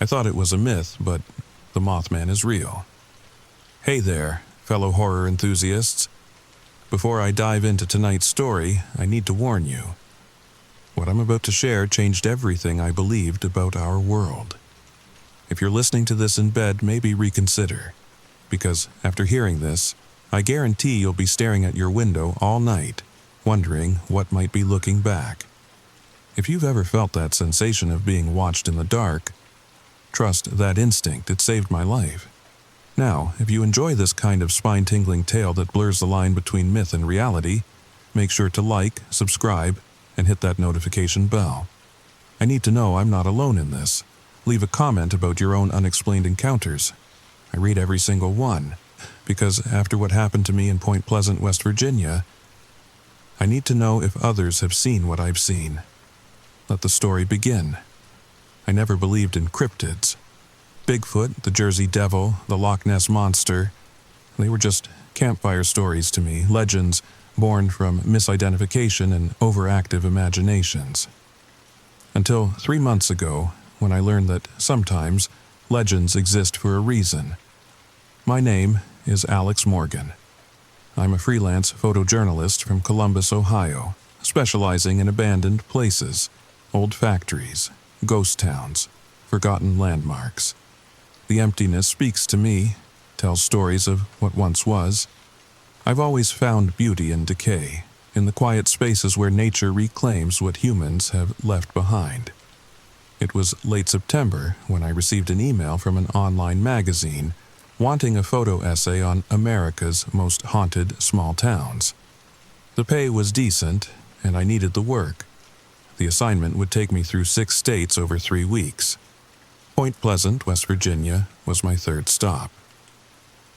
I thought it was a myth, but the Mothman is real. Hey there, fellow horror enthusiasts. Before I dive into tonight's story, I need to warn you. What I'm about to share changed everything I believed about our world. If you're listening to this in bed, maybe reconsider. Because after hearing this, I guarantee you'll be staring at your window all night, wondering what might be looking back. If you've ever felt that sensation of being watched in the dark, trust that instinct, it saved my life. Now, if you enjoy this kind of spine-tingling tale that blurs the line between myth and reality, make sure to like, subscribe, and hit that notification bell. I need to know I'm not alone in this. Leave a comment about your own unexplained encounters. I read every single one, because after what happened to me in Point Pleasant, West Virginia, I need to know if others have seen what I've seen. Let the story begin. I never believed in cryptids. Bigfoot, the Jersey Devil, the Loch Ness Monster, they were just campfire stories to me, legends born from misidentification and overactive imaginations. Until 3 months ago, when I learned that sometimes legends exist for a reason. My name is Alex Morgan. I'm a freelance photojournalist from Columbus, Ohio, specializing in abandoned places, old factories, ghost towns, forgotten landmarks. The emptiness speaks to me, tells stories of what once was. I've always found beauty in decay, in the quiet spaces where nature reclaims what humans have left behind. It was late September when I received an email from an online magazine wanting a photo essay on America's most haunted small towns. The pay was decent, and I needed the work. The assignment would take me through 6 states over 3 weeks. Point Pleasant, West Virginia, was my third stop.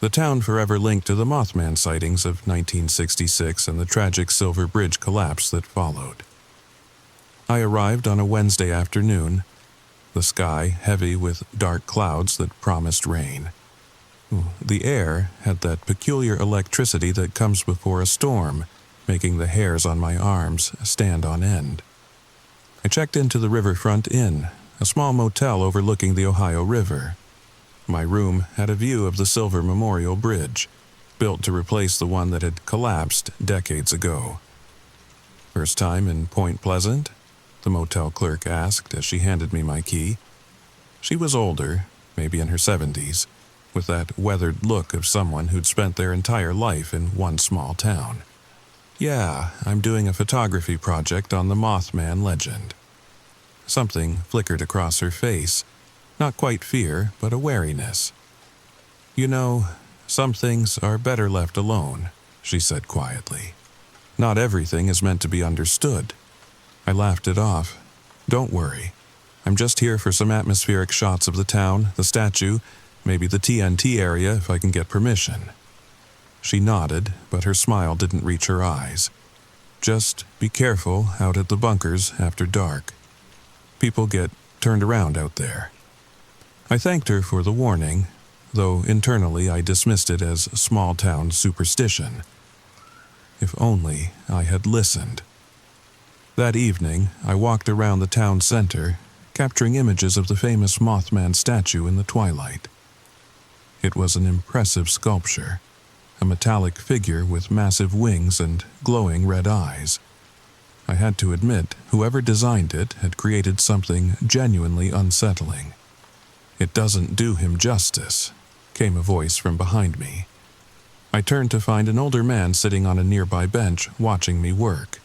The town forever linked to the Mothman sightings of 1966 and the tragic Silver Bridge collapse that followed. I arrived on a Wednesday afternoon, the sky heavy with dark clouds that promised rain. The air had that peculiar electricity that comes before a storm, making the hairs on my arms stand on end. I checked into the Riverfront Inn, a small motel overlooking the Ohio River. My room had a view of the Silver Memorial Bridge, built to replace the one that had collapsed decades ago. "First time in Point Pleasant?" the motel clerk asked as she handed me my key. She was older, maybe in her 70s, with that weathered look of someone who'd spent their entire life in one small town. "Yeah, I'm doing a photography project on the Mothman legend." Something flickered across her face, not quite fear, but a wariness. "You know, some things are better left alone," she said quietly. "Not everything is meant to be understood." I laughed it off. "Don't worry. I'm just here for some atmospheric shots of the town, the statue, maybe the TNT area if I can get permission." She nodded, but her smile didn't reach her eyes. "Just be careful out at the bunkers after dark. People get turned around out there." I thanked her for the warning, though internally I dismissed it as small-town superstition. If only I had listened. That evening, I walked around the town center, capturing images of the famous Mothman statue in the twilight. It was an impressive sculpture, a metallic figure with massive wings and glowing red eyes. I had to admit, whoever designed it had created something genuinely unsettling. "It doesn't do him justice," came a voice from behind me. I turned to find an older man sitting on a nearby bench watching me work.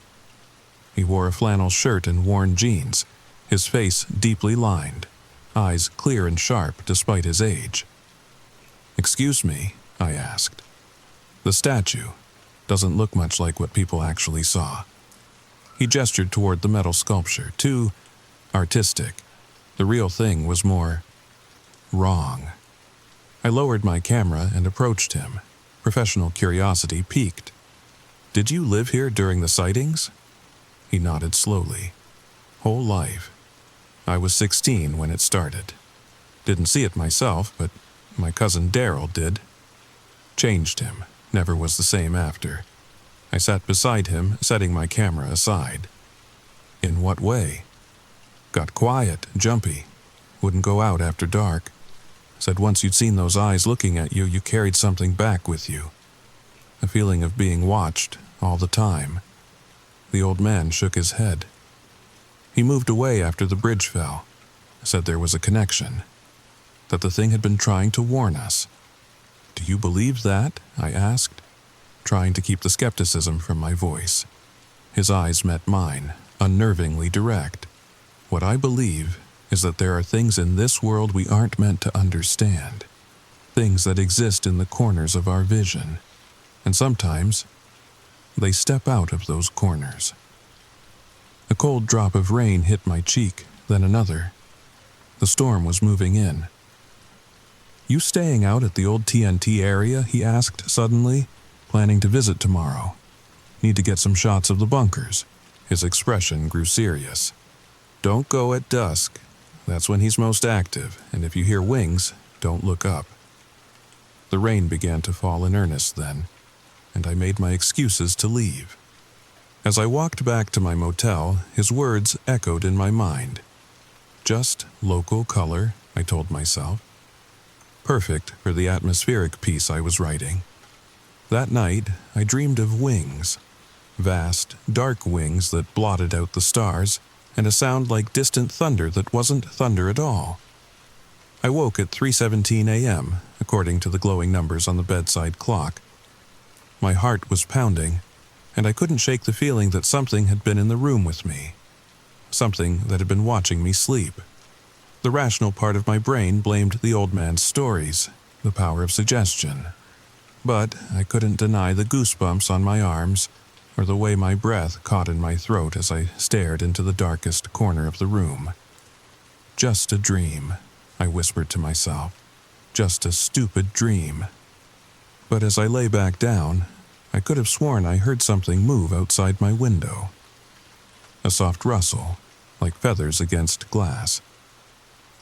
He wore a flannel shirt and worn jeans, his face deeply lined, eyes clear and sharp despite his age. "Excuse me," I asked. "The statue doesn't look much like what people actually saw." He gestured toward the metal sculpture, too artistic. The real thing was more wrong. I lowered my camera and approached him. Professional curiosity piqued. "Did you live here during the sightings?" He nodded slowly. "Whole life. I was 16 when it started. Didn't see it myself, but my cousin Daryl did. Changed him. Never was the same after." I sat beside him, setting my camera aside. "In what way?" "Got quiet, jumpy. wouldn't go out after dark. Said once you'd seen those eyes looking at you, you carried something back with you. A feeling of being watched all the time. The old man shook his head. He moved away after the bridge fell. Said there was a connection. That the thing had been trying to warn us. Do you believe that? I asked, trying to keep the skepticism from my voice. His eyes met mine, unnervingly direct. What I believe is that there are things in this world we aren't meant to understand. Things that exist in the corners of our vision. And sometimes, they step out of those corners. A cold drop of rain hit my cheek, then another. The storm was moving in. You staying out at the old TNT area? He asked suddenly, planning to visit tomorrow. Need to get some shots of the bunkers. His expression grew serious. Don't go at dusk. That's when he's most active, and if you hear wings, don't look up. The rain began to fall in earnest then, and I made my excuses to leave. As I walked back to my motel, his words echoed in my mind. Just local color, I told myself. Perfect for the atmospheric piece I was writing. That night, I dreamed of wings. Vast, dark wings that blotted out the stars, and a sound like distant thunder that wasn't thunder at all. I woke at 3:17 a.m., according to the glowing numbers on the bedside clock. My heart was pounding, and I couldn't shake the feeling that something had been in the room with me. Something that had been watching me sleep. The rational part of my brain blamed the old man's stories, the power of suggestion. But I couldn't deny the goosebumps on my arms, or the way my breath caught in my throat as I stared into the darkest corner of the room. Just a dream, I whispered to myself. Just a stupid dream. But as I lay back down, I could have sworn I heard something move outside my window. A soft rustle, like feathers against glass.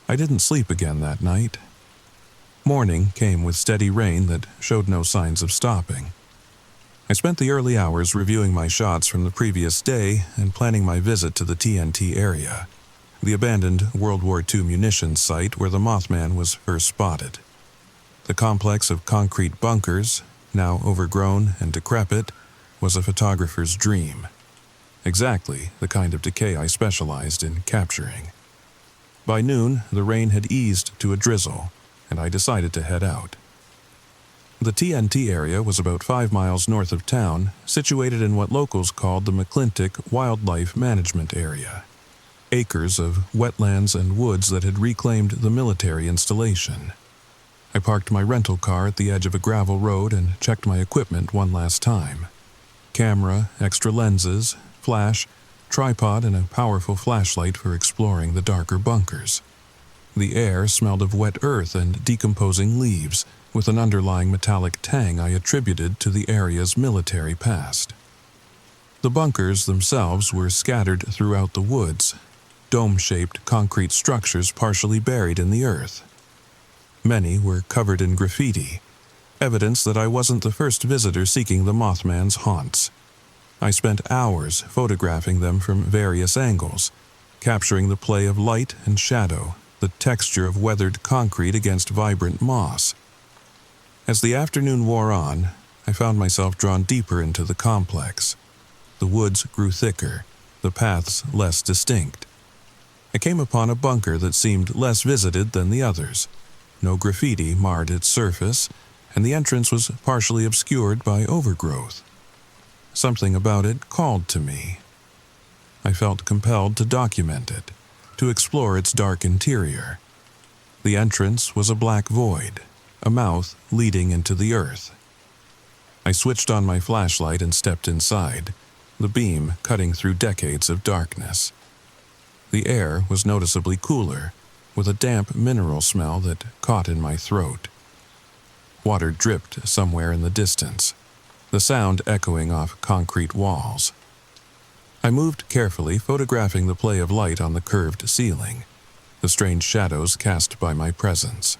I didn't sleep again that night. Morning came with steady rain that showed no signs of stopping. I spent the early hours reviewing my shots from the previous day and planning my visit to the TNT area, the abandoned World War II munitions site where the Mothman was first spotted. The complex of concrete bunkers, now overgrown and decrepit, was a photographer's dream. Exactly the kind of decay I specialized in capturing. By noon, the rain had eased to a drizzle, and I decided to head out. The TNT area was about 5 miles north of town, situated in what locals called the McClintock Wildlife Management Area. Acres of wetlands and woods that had reclaimed the military installation. I parked my rental car at the edge of a gravel road and checked my equipment one last time. Camera, extra lenses, flash, tripod, and a powerful flashlight for exploring the darker bunkers. The air smelled of wet earth and decomposing leaves, with an underlying metallic tang I attributed to the area's military past. The bunkers themselves were scattered throughout the woods, dome-shaped concrete structures partially buried in the earth. Many were covered in graffiti, evidence that I wasn't the first visitor seeking the Mothman's haunts. I spent hours photographing them from various angles, capturing the play of light and shadow, the texture of weathered concrete against vibrant moss. As the afternoon wore on, I found myself drawn deeper into the complex. The woods grew thicker, the paths less distinct. I came upon a bunker that seemed less visited than the others. No graffiti marred its surface, and the entrance was partially obscured by overgrowth. Something about it called to me. I felt compelled to document it, to explore its dark interior. The entrance was a black void, a mouth leading into the earth. I switched on my flashlight and stepped inside, the beam cutting through decades of darkness. The air was noticeably cooler, with a damp mineral smell that caught in my throat. Water dripped somewhere in the distance, the sound echoing off concrete walls. I moved carefully, photographing the play of light on the curved ceiling, the strange shadows cast by my presence.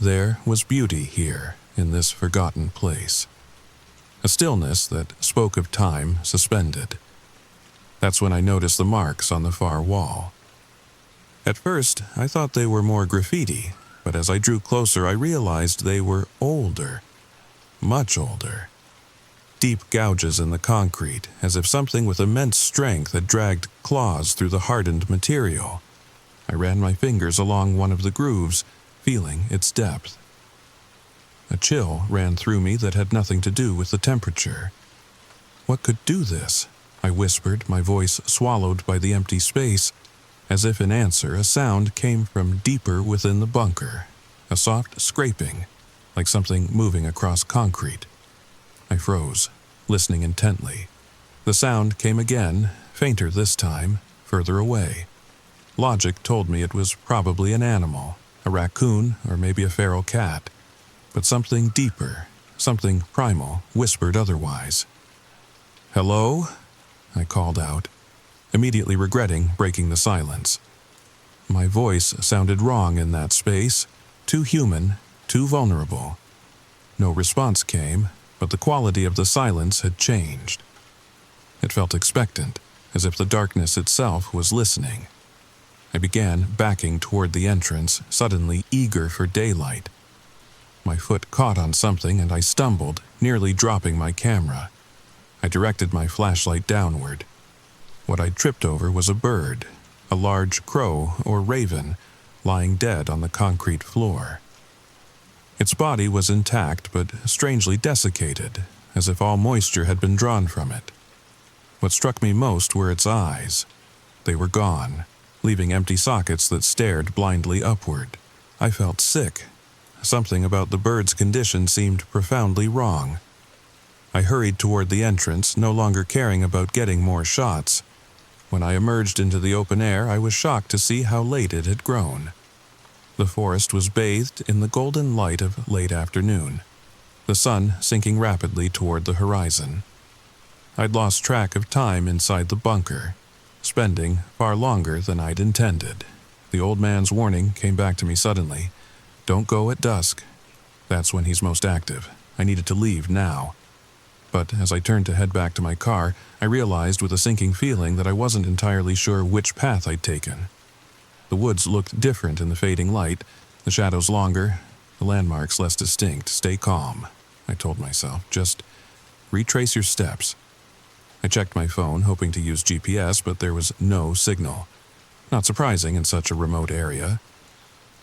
There was beauty here, in this forgotten place. A stillness that spoke of time suspended. That's when I noticed the marks on the far wall. At first, I thought they were more graffiti, but as I drew closer, I realized they were older. Much older. Deep gouges in the concrete, as if something with immense strength had dragged claws through the hardened material. I ran my fingers along one of the grooves, feeling its depth. A chill ran through me that had nothing to do with the temperature. What could do this? I whispered, my voice swallowed by the empty space. As if in answer, a sound came from deeper within the bunker, a soft scraping, like something moving across concrete. I froze, listening intently. The sound came again, fainter this time, further away. Logic told me it was probably an animal, a raccoon or maybe a feral cat, but something deeper, something primal, whispered otherwise. "Hello?" I called out, immediately regretting breaking the silence. My voice sounded wrong in that space, too human, too vulnerable. No response came, but the quality of the silence had changed. It felt expectant, as if the darkness itself was listening. I began backing toward the entrance, suddenly eager for daylight. My foot caught on something and I stumbled, nearly dropping my camera. I directed my flashlight downward. What I tripped over was a bird, a large crow or raven, lying dead on the concrete floor. Its body was intact but strangely desiccated, as if all moisture had been drawn from it. What struck me most were its eyes. They were gone, leaving empty sockets that stared blindly upward. I felt sick. Something about the bird's condition seemed profoundly wrong. I hurried toward the entrance, no longer caring about getting more shots. When I emerged into the open air, I was shocked to see how late it had grown. The forest was bathed in the golden light of late afternoon, the sun sinking rapidly toward the horizon. I'd lost track of time inside the bunker, spending far longer than I'd intended. The old man's warning came back to me suddenly. Don't go at dusk. That's when he's most active. I needed to leave now. But as I turned to head back to my car, I realized with a sinking feeling that I wasn't entirely sure which path I'd taken. The woods looked different in the fading light, the shadows longer, the landmarks less distinct. Stay calm, I told myself. Just retrace your steps. I checked my phone, hoping to use GPS, but there was no signal. Not surprising in such a remote area.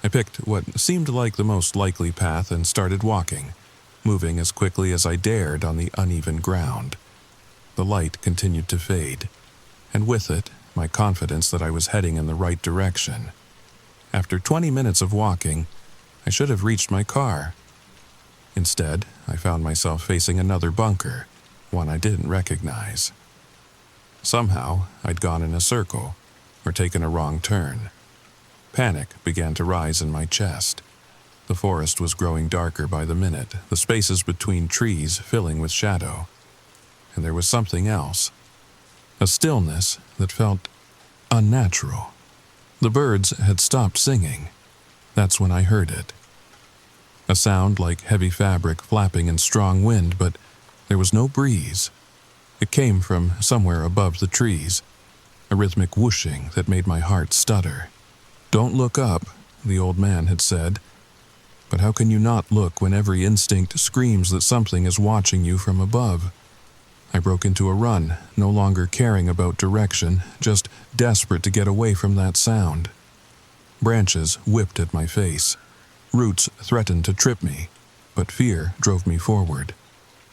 I picked what seemed like the most likely path and started walking, moving as quickly as I dared on the uneven ground. The light continued to fade, and with it, my confidence that I was heading in the right direction. After 20 minutes of walking, I should have reached my car. Instead, I found myself facing another bunker, one I didn't recognize. Somehow, I'd gone in a circle, or taken a wrong turn. Panic began to rise in my chest. The forest was growing darker by the minute, the spaces between trees filling with shadow. And there was something else. A stillness that felt unnatural. The birds had stopped singing. That's when I heard it. A sound like heavy fabric flapping in strong wind, but there was no breeze. It came from somewhere above the trees, a rhythmic whooshing that made my heart stutter. Don't look up, the old man had said. But how can you not look when every instinct screams that something is watching you from above? I broke into a run, no longer caring about direction, just desperate to get away from that sound. Branches whipped at my face. Roots threatened to trip me, but fear drove me forward.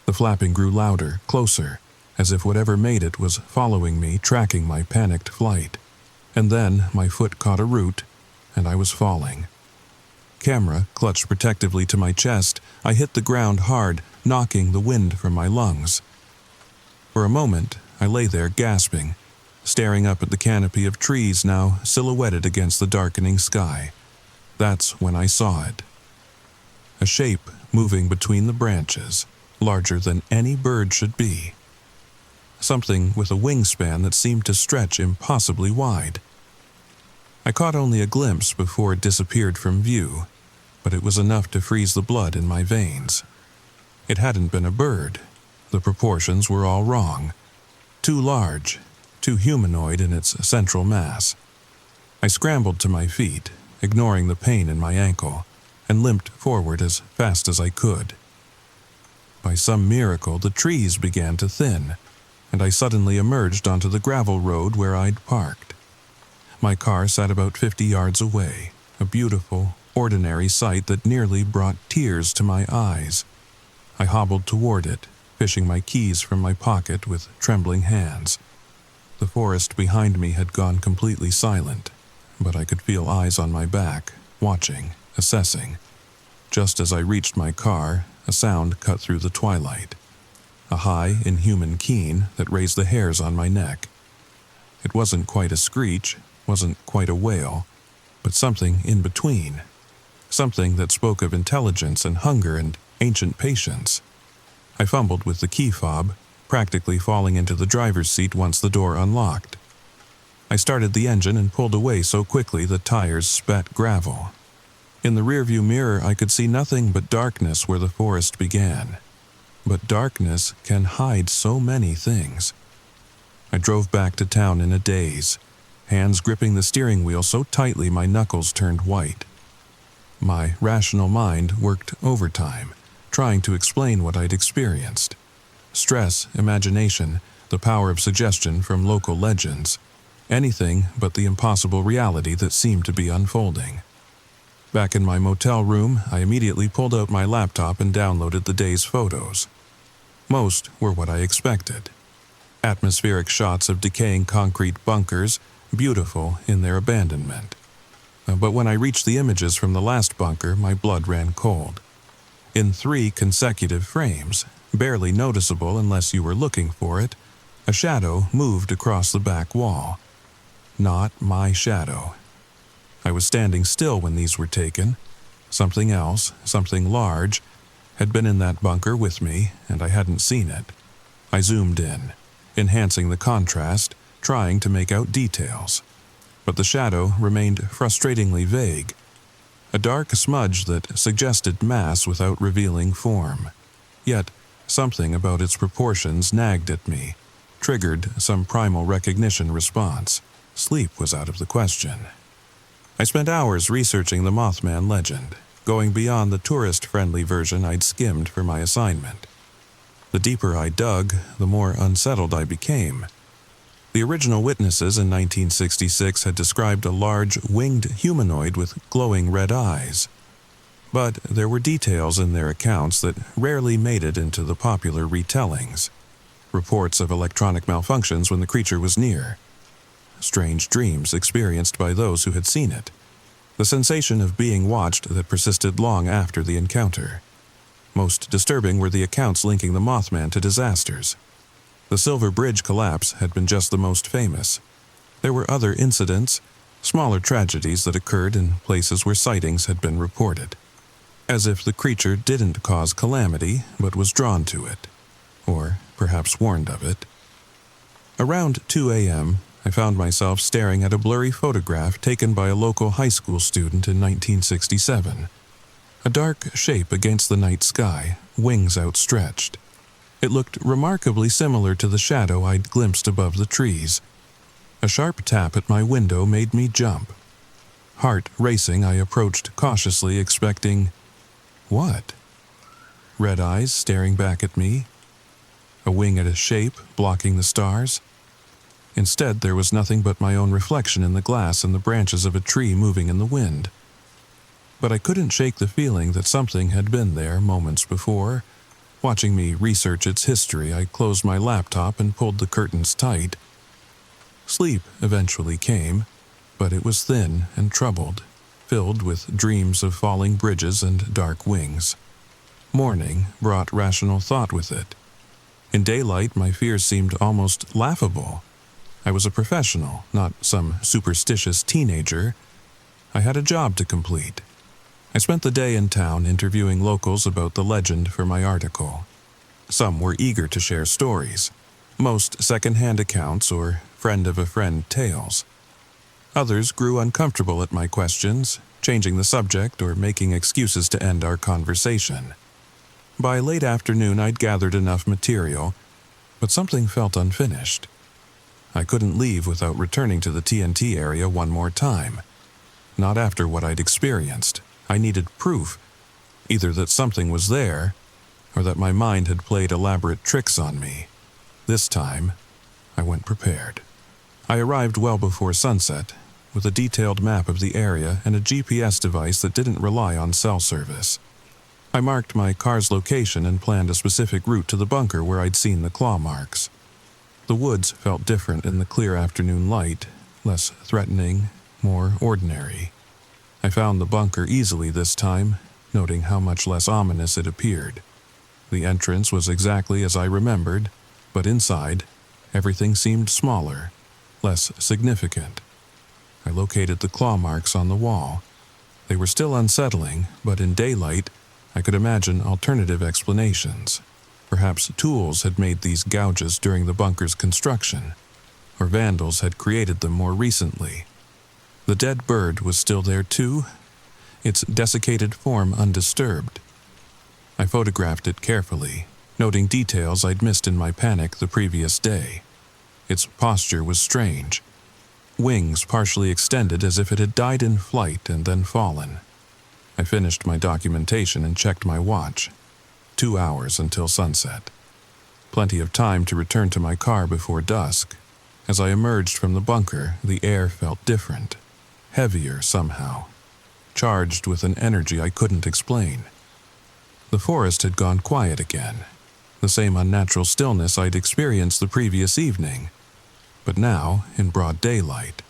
The flapping grew louder, closer, as if whatever made it was following me, tracking my panicked flight. And then my foot caught a root, and I was falling. Camera clutched protectively to my chest, I hit the ground hard, knocking the wind from my lungs. For a moment, I lay there gasping, staring up at the canopy of trees now silhouetted against the darkening sky. That's when I saw it. A shape moving between the branches, larger than any bird should be. Something with a wingspan that seemed to stretch impossibly wide. I caught only a glimpse before it disappeared from view, but it was enough to freeze the blood in my veins. It hadn't been a bird. The proportions were all wrong. Too large, too humanoid in its central mass. I scrambled to my feet, ignoring the pain in my ankle, and limped forward as fast as I could. By some miracle, the trees began to thin, and I suddenly emerged onto the gravel road where I'd parked. My car sat about 50 yards away, a beautiful, ordinary sight that nearly brought tears to my eyes. I hobbled toward it, fishing my keys from my pocket with trembling hands. The forest behind me had gone completely silent, but I could feel eyes on my back, watching, assessing. Just as I reached my car, a sound cut through the twilight. A high, inhuman keen that raised the hairs on my neck. It wasn't quite a screech, wasn't quite a wail, but something in between. Something that spoke of intelligence and hunger and ancient patience. I fumbled with the key fob, practically falling into the driver's seat once the door unlocked. I started the engine and pulled away so quickly the tires spat gravel. In the rearview mirror, I could see nothing but darkness where the forest began. But darkness can hide so many things. I drove back to town in a daze, hands gripping the steering wheel so tightly my knuckles turned white. My rational mind worked overtime, trying to explain what I'd experienced. Stress, imagination, the power of suggestion from local legends. Anything but the impossible reality that seemed to be unfolding. Back in my motel room, I immediately pulled out my laptop and downloaded the day's photos. Most were what I expected. Atmospheric shots of decaying concrete bunkers, beautiful in their abandonment. But when I reached the images from the last bunker, my blood ran cold. In 3 consecutive frames, barely noticeable unless you were looking for it, a shadow moved across the back wall. Not my shadow. I was standing still when these were taken. Something else, something large, had been in that bunker with me, and I hadn't seen it. I zoomed in, enhancing the contrast, trying to make out details. But the shadow remained frustratingly vague. A dark smudge that suggested mass without revealing form. Yet, something about its proportions nagged at me, triggered some primal recognition response. Sleep was out of the question. I spent hours researching the Mothman legend, going beyond the tourist-friendly version I'd skimmed for my assignment. The deeper I dug, the more unsettled I became. The original witnesses in 1966 had described a large, winged humanoid with glowing red eyes. But there were details in their accounts that rarely made it into the popular retellings. Reports of electronic malfunctions when the creature was near. Strange dreams experienced by those who had seen it. The sensation of being watched that persisted long after the encounter. Most disturbing were the accounts linking the Mothman to disasters. The Silver Bridge collapse had been just the most famous. There were other incidents, smaller tragedies that occurred in places where sightings had been reported. As if the creature didn't cause calamity, but was drawn to it. Or perhaps warned of it. Around 2 a.m., I found myself staring at a blurry photograph taken by a local high school student in 1967. A dark shape against the night sky, wings outstretched. It looked remarkably similar to the shadow I'd glimpsed above the trees. A sharp tap at my window made me jump. Heart racing, I approached cautiously, expecting... what? Red eyes staring back at me? A wing at a shape blocking the stars? Instead, there was nothing but my own reflection in the glass and the branches of a tree moving in the wind. But I couldn't shake the feeling that something had been there moments before. Watching me research its history, I closed my laptop and pulled the curtains tight. Sleep eventually came, but it was thin and troubled, filled with dreams of falling bridges and dark wings. Morning brought rational thought with it. In daylight, my fears seemed almost laughable. I was a professional, not some superstitious teenager. I had a job to complete. I spent the day in town interviewing locals about the legend for my article. Some were eager to share stories, most second-hand accounts or friend-of-a-friend tales. Others grew uncomfortable at my questions, changing the subject or making excuses to end our conversation. By late afternoon, I'd gathered enough material, but something felt unfinished. I couldn't leave without returning to the TNT area one more time. Not after what I'd experienced. I needed proof, either that something was there, or that my mind had played elaborate tricks on me. This time, I went prepared. I arrived well before sunset, with a detailed map of the area and a GPS device that didn't rely on cell service. I marked my car's location and planned a specific route to the bunker where I'd seen the claw marks. The woods felt different in the clear afternoon light, less threatening, more ordinary. I found the bunker easily this time, noting how much less ominous it appeared. The entrance was exactly as I remembered, but inside, everything seemed smaller, less significant. I located the claw marks on the wall. They were still unsettling, but in daylight, I could imagine alternative explanations. Perhaps tools had made these gouges during the bunker's construction, or vandals had created them more recently. The dead bird was still there too, its desiccated form undisturbed. I photographed it carefully, noting details I'd missed in my panic the previous day. Its posture was strange. Wings partially extended as if it had died in flight and then fallen. I finished my documentation and checked my watch. 2 hours until sunset. Plenty of time to return to my car before dusk. As I emerged from the bunker, the air felt different. Heavier somehow. Charged with an energy I couldn't explain. The forest had gone quiet again. The same unnatural stillness I'd experienced the previous evening. But now, in broad daylight.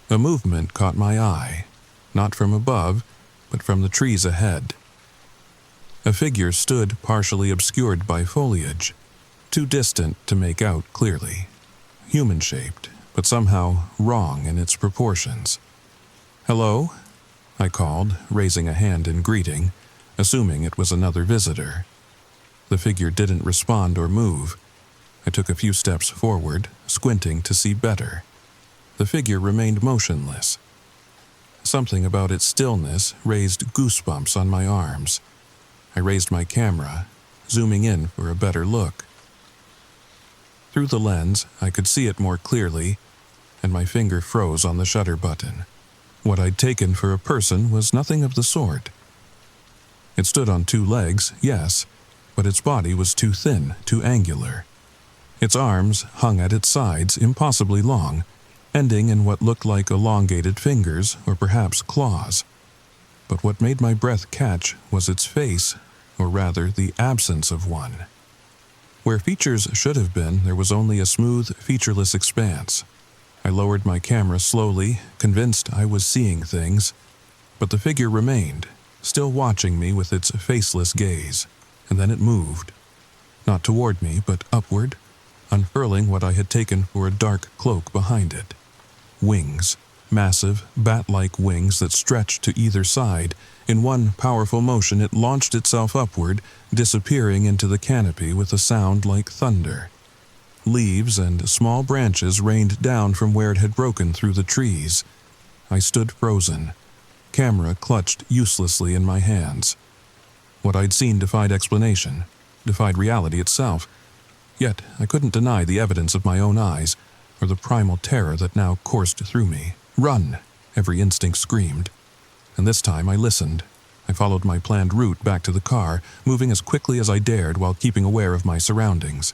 A movement caught my eye, not from above, but from the trees ahead. A figure stood partially obscured by foliage, too distant to make out clearly. Human-shaped, but somehow wrong in its proportions. "Hello?" I called, raising a hand in greeting, assuming it was another visitor. The figure didn't respond or move. I took a few steps forward, squinting to see better. The figure remained motionless. Something about its stillness raised goosebumps on my arms. I raised my camera, zooming in for a better look. Through the lens, I could see it more clearly, and my finger froze on the shutter button. What I'd taken for a person was nothing of the sort. It stood on 2 legs, yes, but its body was too thin, too angular. Its arms hung at its sides, impossibly long, ending in what looked like elongated fingers or perhaps claws. But what made my breath catch was its face, or rather the absence of one. Where features should have been, there was only a smooth, featureless expanse. I lowered my camera slowly, convinced I was seeing things, but the figure remained, still watching me with its faceless gaze, and then it moved. Not toward me, but upward, unfurling what I had taken for a dark cloak behind it. Wings, massive, bat-like wings that stretched to either side. In one powerful motion it launched itself upward, disappearing into the canopy with a sound like thunder. Leaves and small branches rained down from where it had broken through the trees. I stood frozen, camera clutched uselessly in my hands. What I'd seen defied explanation, defied reality itself. Yet I couldn't deny the evidence of my own eyes, or the primal terror that now coursed through me. "Run!" every instinct screamed. And this time I listened. I followed my planned route back to the car, moving as quickly as I dared while keeping aware of my surroundings.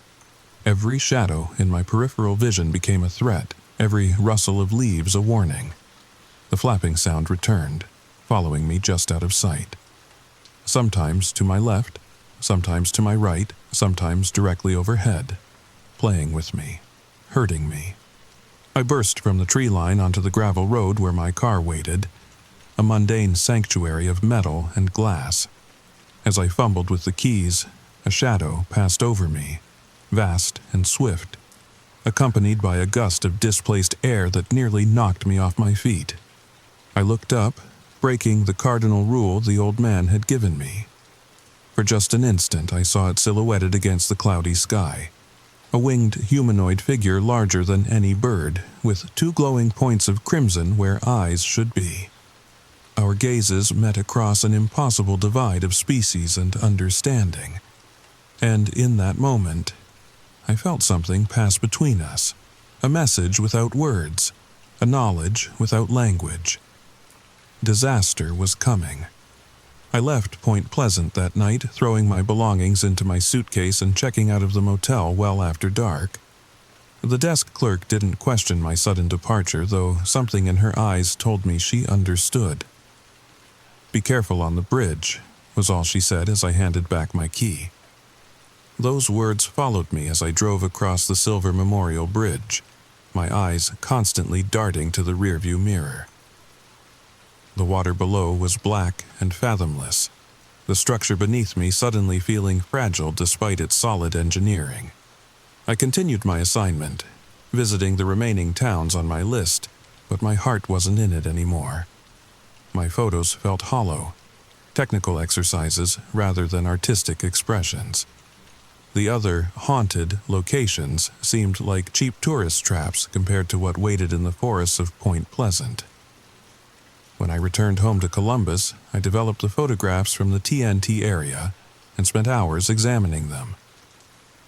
Every shadow in my peripheral vision became a threat, every rustle of leaves a warning. The flapping sound returned, following me just out of sight. Sometimes to my left, sometimes to my right, sometimes directly overhead, playing with me, hurting me. I burst from the tree line onto the gravel road where my car waited, a mundane sanctuary of metal and glass. As I fumbled with the keys, a shadow passed over me, vast and swift, accompanied by a gust of displaced air that nearly knocked me off my feet. I looked up, breaking the cardinal rule the old man had given me. For just an instant I saw it silhouetted against the cloudy sky, a winged humanoid figure larger than any bird, with 2 glowing points of crimson where eyes should be. Our gazes met across an impossible divide of species and understanding, and in that moment, I felt something pass between us, A message without words, a knowledge without language. Disaster was coming. I left Point Pleasant that night, throwing my belongings into my suitcase and checking out of the motel well after dark. The desk clerk didn't question my sudden departure, though something in her eyes told me she understood. "Be careful on the bridge," was all she said as I handed back my key. Those words followed me as I drove across the Silver Memorial Bridge, my eyes constantly darting to the rearview mirror. The water below was black and fathomless, the structure beneath me suddenly feeling fragile despite its solid engineering. I continued my assignment, visiting the remaining towns on my list, but my heart wasn't in it anymore. My photos felt hollow, technical exercises rather than artistic expressions. The other haunted locations seemed like cheap tourist traps compared to what waited in the forests of Point Pleasant. When I returned home to Columbus, I developed the photographs from the TNT area and spent hours examining them.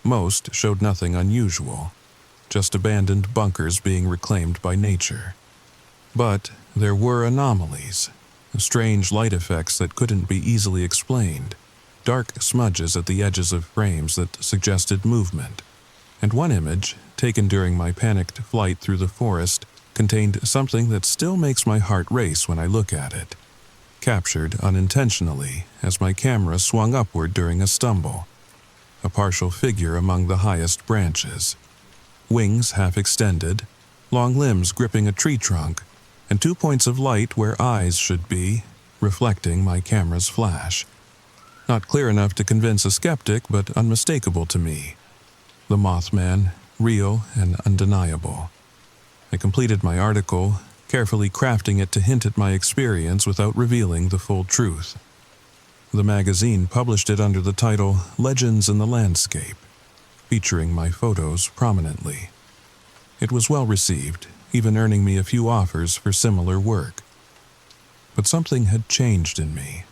Most showed nothing unusual, just abandoned bunkers being reclaimed by nature. But there were anomalies, strange light effects that couldn't be easily explained, dark smudges at the edges of frames that suggested movement, and one image, taken during my panicked flight through the forest, contained something that still makes my heart race when I look at it, captured unintentionally as my camera swung upward during a stumble. A partial figure among the highest branches, wings half extended, long limbs gripping a tree trunk, and 2 points of light where eyes should be, reflecting my camera's flash. Not clear enough to convince a skeptic, but unmistakable to me. The Mothman, real and undeniable. I completed my article, carefully crafting it to hint at my experience without revealing the full truth. The magazine published it under the title Legends in the Landscape, featuring my photos prominently. It was well received, even earning me a few offers for similar work. But something had changed in me.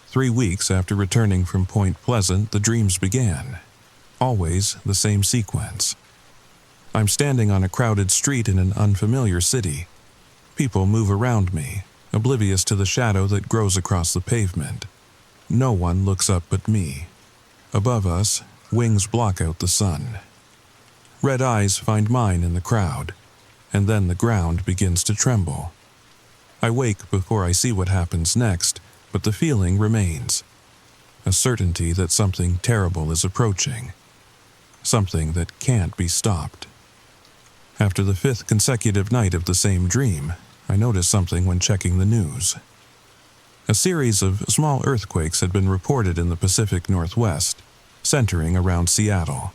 3 weeks after returning from Point Pleasant, the dreams began. Always the same sequence. I'm standing on a crowded street in an unfamiliar city. People move around me, oblivious to the shadow that grows across the pavement. No one looks up but me. Above us, wings block out the sun. Red eyes find mine in the crowd, and then the ground begins to tremble. I wake before I see what happens next, but the feeling remains. A certainty that something terrible is approaching. Something that can't be stopped. After the 5th consecutive night of the same dream, I noticed something when checking the news. A series of small earthquakes had been reported in the Pacific Northwest, centering around Seattle.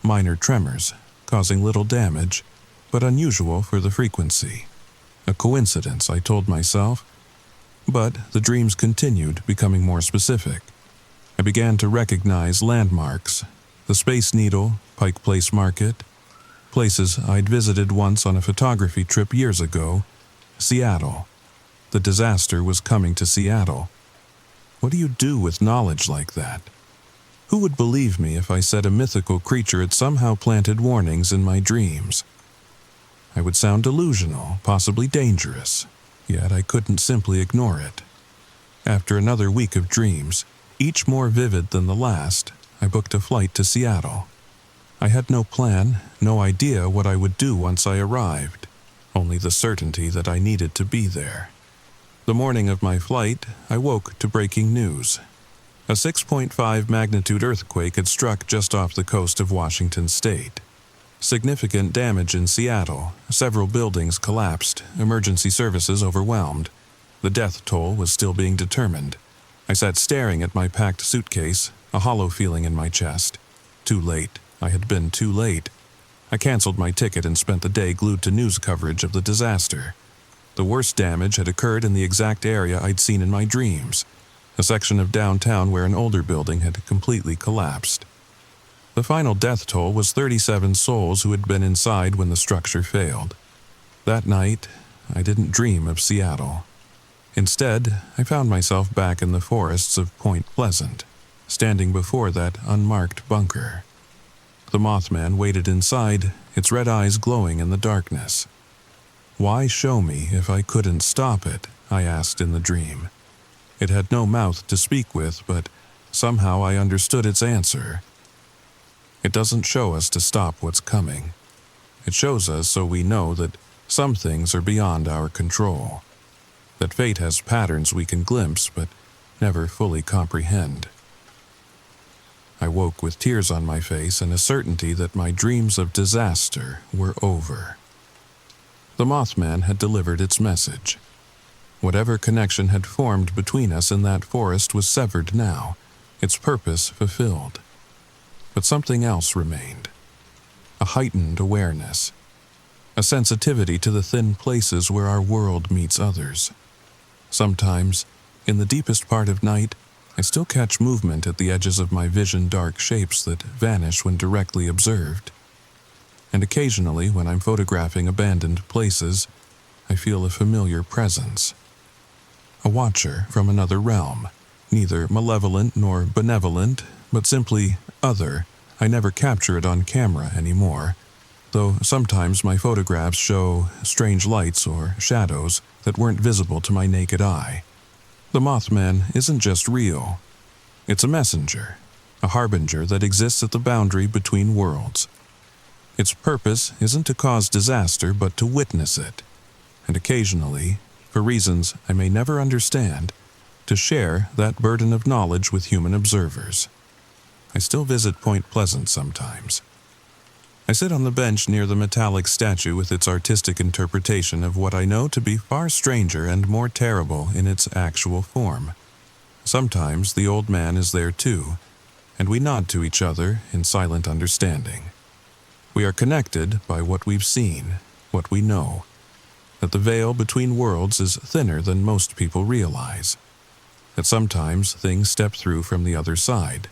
Minor tremors, causing little damage, but unusual for the frequency. A coincidence, I told myself. But the dreams continued, becoming more specific. I began to recognize landmarks, the Space Needle, Pike Place Market, places I'd visited once on a photography trip years ago, Seattle. The disaster was coming to Seattle. What do you do with knowledge like that? Who would believe me if I said a mythical creature had somehow planted warnings in my dreams? I would sound delusional, possibly dangerous, yet I couldn't simply ignore it. After another week of dreams, each more vivid than the last, I booked a flight to Seattle. I had no plan, no idea what I would do once I arrived, only the certainty that I needed to be there. The morning of my flight, I woke to breaking news. A 6.5 magnitude earthquake had struck just off the coast of Washington state. Significant damage in Seattle, several buildings collapsed, emergency services overwhelmed. The death toll was still being determined. I sat staring at my packed suitcase, a hollow feeling in my chest. Too late. I had been too late. I canceled my ticket and spent the day glued to news coverage of the disaster. The worst damage had occurred in the exact area I'd seen in my dreams, a section of downtown where an older building had completely collapsed. The final death toll was 37 souls who had been inside when the structure failed. That night, I didn't dream of Seattle. Instead, I found myself back in the forests of Point Pleasant, standing before that unmarked bunker. The Mothman waited inside, its red eyes glowing in the darkness. "Why show me if I couldn't stop it?" I asked in the dream. It had no mouth to speak with, but somehow I understood its answer. It doesn't show us to stop what's coming. It shows us so we know that some things are beyond our control, that fate has patterns we can glimpse but never fully comprehend. I woke with tears on my face and a certainty that my dreams of disaster were over. The Mothman had delivered its message. Whatever connection had formed between us in that forest was severed now, its purpose fulfilled. But something else remained. A heightened awareness. A sensitivity to the thin places where our world meets others. Sometimes, in the deepest part of night, I still catch movement at the edges of my vision, dark shapes that vanish when directly observed. And occasionally, when I'm photographing abandoned places, I feel a familiar presence. A watcher from another realm, neither malevolent nor benevolent, but simply other. I never capture it on camera anymore, though sometimes my photographs show strange lights or shadows that weren't visible to my naked eye. The Mothman isn't just real. It's a messenger, a harbinger that exists at the boundary between worlds. Its purpose isn't to cause disaster, but to witness it, and occasionally, for reasons I may never understand, to share that burden of knowledge with human observers. I still visit Point Pleasant sometimes. I sit on the bench near the metallic statue with its artistic interpretation of what I know to be far stranger and more terrible in its actual form. Sometimes the old man is there too, and we nod to each other in silent understanding. We are connected by what we've seen, what we know, that the veil between worlds is thinner than most people realize, that sometimes things step through from the other side,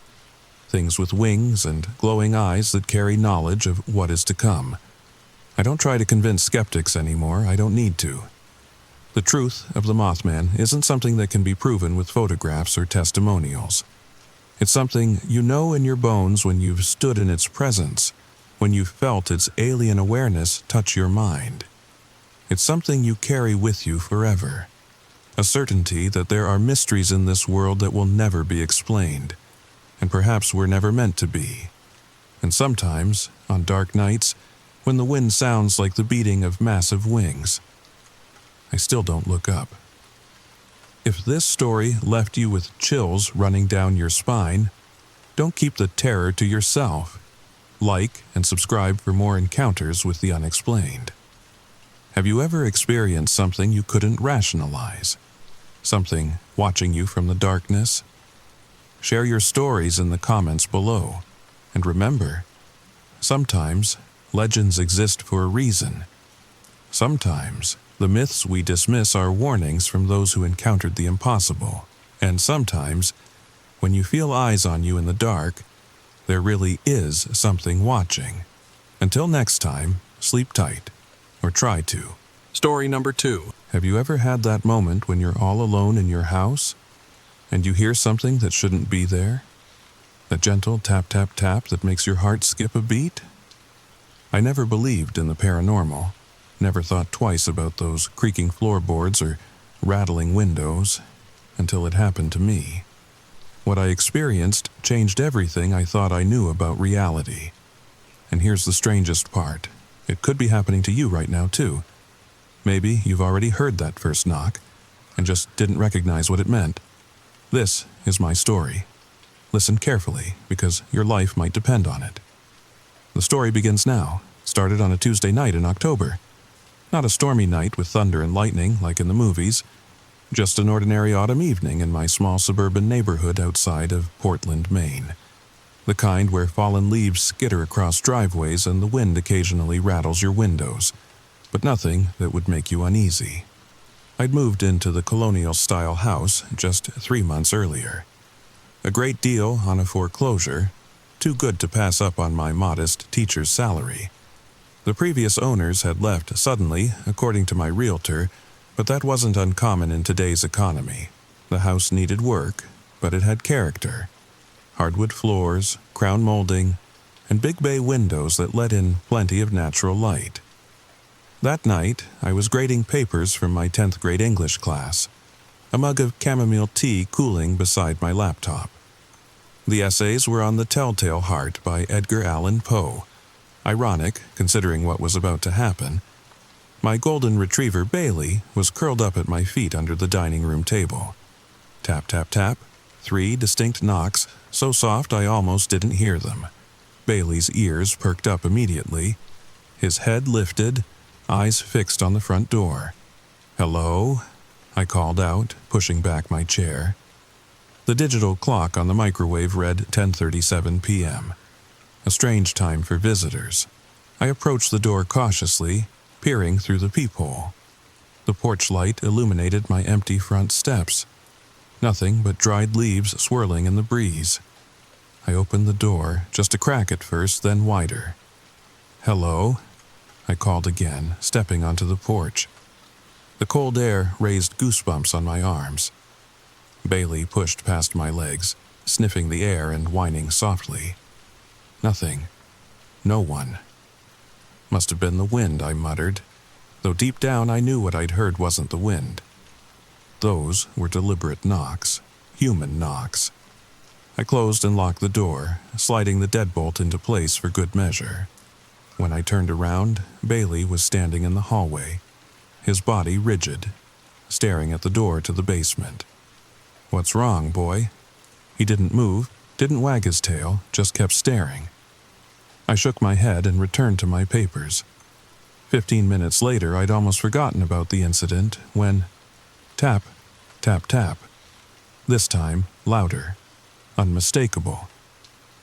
things with wings and glowing eyes that carry knowledge of what is to come. I don't try to convince skeptics anymore, I don't need to. The truth of the Mothman isn't something that can be proven with photographs or testimonials. It's something you know in your bones when you've stood in its presence, when you've felt its alien awareness touch your mind. It's something you carry with you forever. A certainty that there are mysteries in this world that will never be explained, and perhaps were never meant to be. And sometimes, on dark nights, when the wind sounds like the beating of massive wings, I still don't look up. If this story left you with chills running down your spine, don't keep the terror to yourself. Like and subscribe for more encounters with the unexplained. Have you ever experienced something you couldn't rationalize? Something watching you from the darkness? Share your stories in the comments below. And remember, sometimes legends exist for a reason. Sometimes the myths we dismiss are warnings from those who encountered the impossible. And sometimes, when you feel eyes on you in the dark, there really is something watching. Until next time, sleep tight. Or try to. Story number 2. Have you ever had that moment when you're all alone in your house and you hear something that shouldn't be there? That gentle tap tap tap that makes your heart skip a beat? I never believed in the paranormal, never thought twice about those creaking floorboards or rattling windows until it happened to me. What I experienced changed everything I thought I knew about reality. And here's the strangest part. It could be happening to you right now, too. Maybe you've already heard that first knock and just didn't recognize what it meant. This is my story. Listen carefully, because your life might depend on it. The story begins now, started on a Tuesday night in October. Not a stormy night with thunder and lightning like in the movies, just an ordinary autumn evening in my small suburban neighborhood outside of Portland, Maine. The kind where fallen leaves skitter across driveways and the wind occasionally rattles your windows, but nothing that would make you uneasy. I'd moved into the colonial-style house just 3 months earlier. A great deal on a foreclosure, too good to pass up on my modest teacher's salary. The previous owners had left suddenly, according to my realtor, but that wasn't uncommon in today's economy. The house needed work, but it had character. Hardwood floors, crown molding, and big bay windows that let in plenty of natural light. That night, I was grading papers from my 10th grade English class, a mug of chamomile tea cooling beside my laptop. The essays were on The Telltale Heart by Edgar Allan Poe. Ironic, considering what was about to happen. My golden retriever, Bailey, was curled up at my feet under the dining room table. Tap, tap, tap. 3 distinct knocks, so soft I almost didn't hear them. Bailey's ears perked up immediately. His head lifted, eyes fixed on the front door. "Hello?" I called out, pushing back my chair. The digital clock on the microwave read 10:37 p.m. A strange time for visitors. I approached the door cautiously, peering through the peephole. The porch light illuminated my empty front steps. Nothing but dried leaves swirling in the breeze. I opened the door, just a crack at first, then wider. "Hello?" I called again, stepping onto the porch. The cold air raised goosebumps on my arms. Bailey pushed past my legs, sniffing the air and whining softly. Nothing. No one. Must have been the wind, I muttered, though deep down I knew what I'd heard wasn't the wind. Those were deliberate knocks, human knocks. I closed and locked the door, sliding the deadbolt into place for good measure. When I turned around, Bailey was standing in the hallway, his body rigid, staring at the door to the basement. "What's wrong, boy?" He didn't move, didn't wag his tail, just kept staring. I shook my head and returned to my papers. 15 minutes later, I'd almost forgotten about the incident when... Tap, tap, tap. This time, louder. Unmistakable.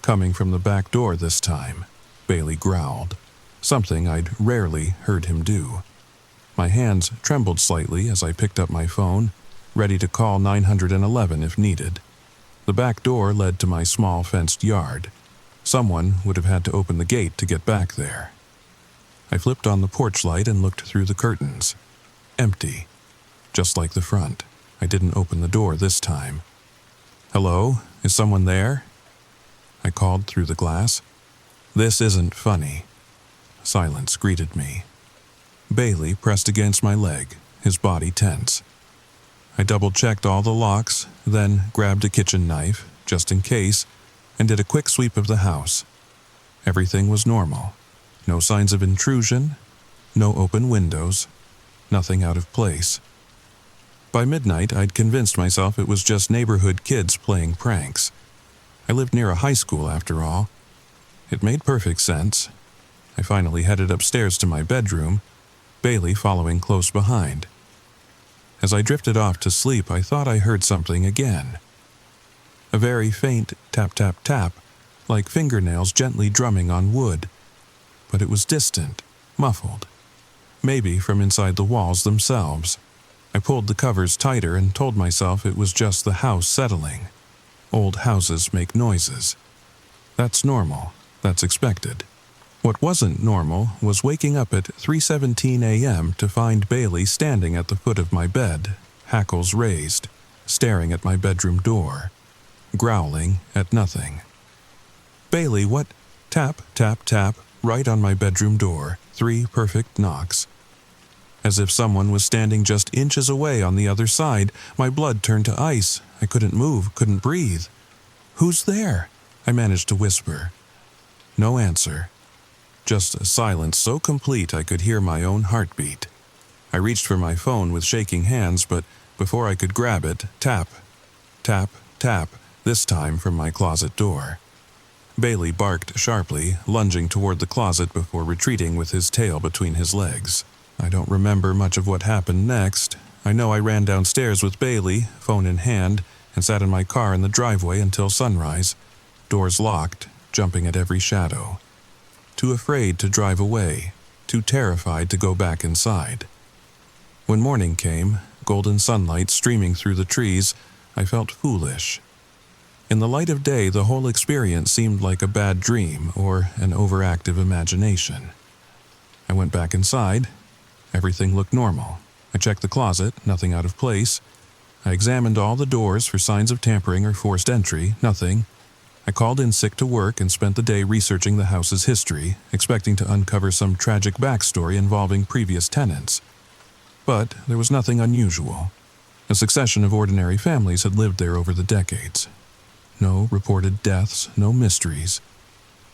Coming from the back door this time, Bailey growled, something I'd rarely heard him do. My hands trembled slightly as I picked up my phone, ready to call 911 if needed. The back door led to my small fenced yard. Someone would have had to open the gate to get back there. I flipped on the porch light and looked through the curtains. Empty. Just like the front. I didn't open the door this time. "Hello? Is someone there?" I called through the glass. "This isn't funny." Silence greeted me. Bailey pressed against my leg, his body tense. I double-checked all the locks, then grabbed a kitchen knife, just in case, and did a quick sweep of the house. Everything was normal. No signs of intrusion, no open windows, nothing out of place. By midnight, I'd convinced myself it was just neighborhood kids playing pranks. I lived near a high school, after all. It made perfect sense. I finally headed upstairs to my bedroom, Bailey following close behind. As I drifted off to sleep, I thought I heard something again. A very faint tap-tap-tap, like fingernails gently drumming on wood. But it was distant, muffled. Maybe from inside the walls themselves. I pulled the covers tighter and told myself it was just the house settling. Old houses make noises. That's normal. That's expected. What wasn't normal was waking up at 3:17 a.m. to find Bailey standing at the foot of my bed, hackles raised, staring at my bedroom door, growling at nothing. "Bailey, what?" Tap, tap, tap, right on my bedroom door, 3 perfect knocks. As if someone was standing just inches away on the other side, my blood turned to ice. I couldn't move, couldn't breathe. "Who's there?" I managed to whisper. No answer. Just a silence so complete I could hear my own heartbeat. I reached for my phone with shaking hands, but before I could grab it, tap, tap, tap, this time from my closet door. Bailey barked sharply, lunging toward the closet before retreating with his tail between his legs. I don't remember much of what happened next. I know I ran downstairs with Bailey, phone in hand, and sat in my car in the driveway until sunrise, doors locked, jumping at every shadow. Too afraid to drive away, too terrified to go back inside. When morning came, golden sunlight streaming through the trees, I felt foolish. In the light of day, the whole experience seemed like a bad dream or an overactive imagination. I went back inside. Everything looked normal. I checked the closet, nothing out of place. I examined all the doors for signs of tampering or forced entry, nothing. I called in sick to work and spent the day researching the house's history, expecting to uncover some tragic backstory involving previous tenants. But there was nothing unusual. A succession of ordinary families had lived there over the decades. No reported deaths, no mysteries.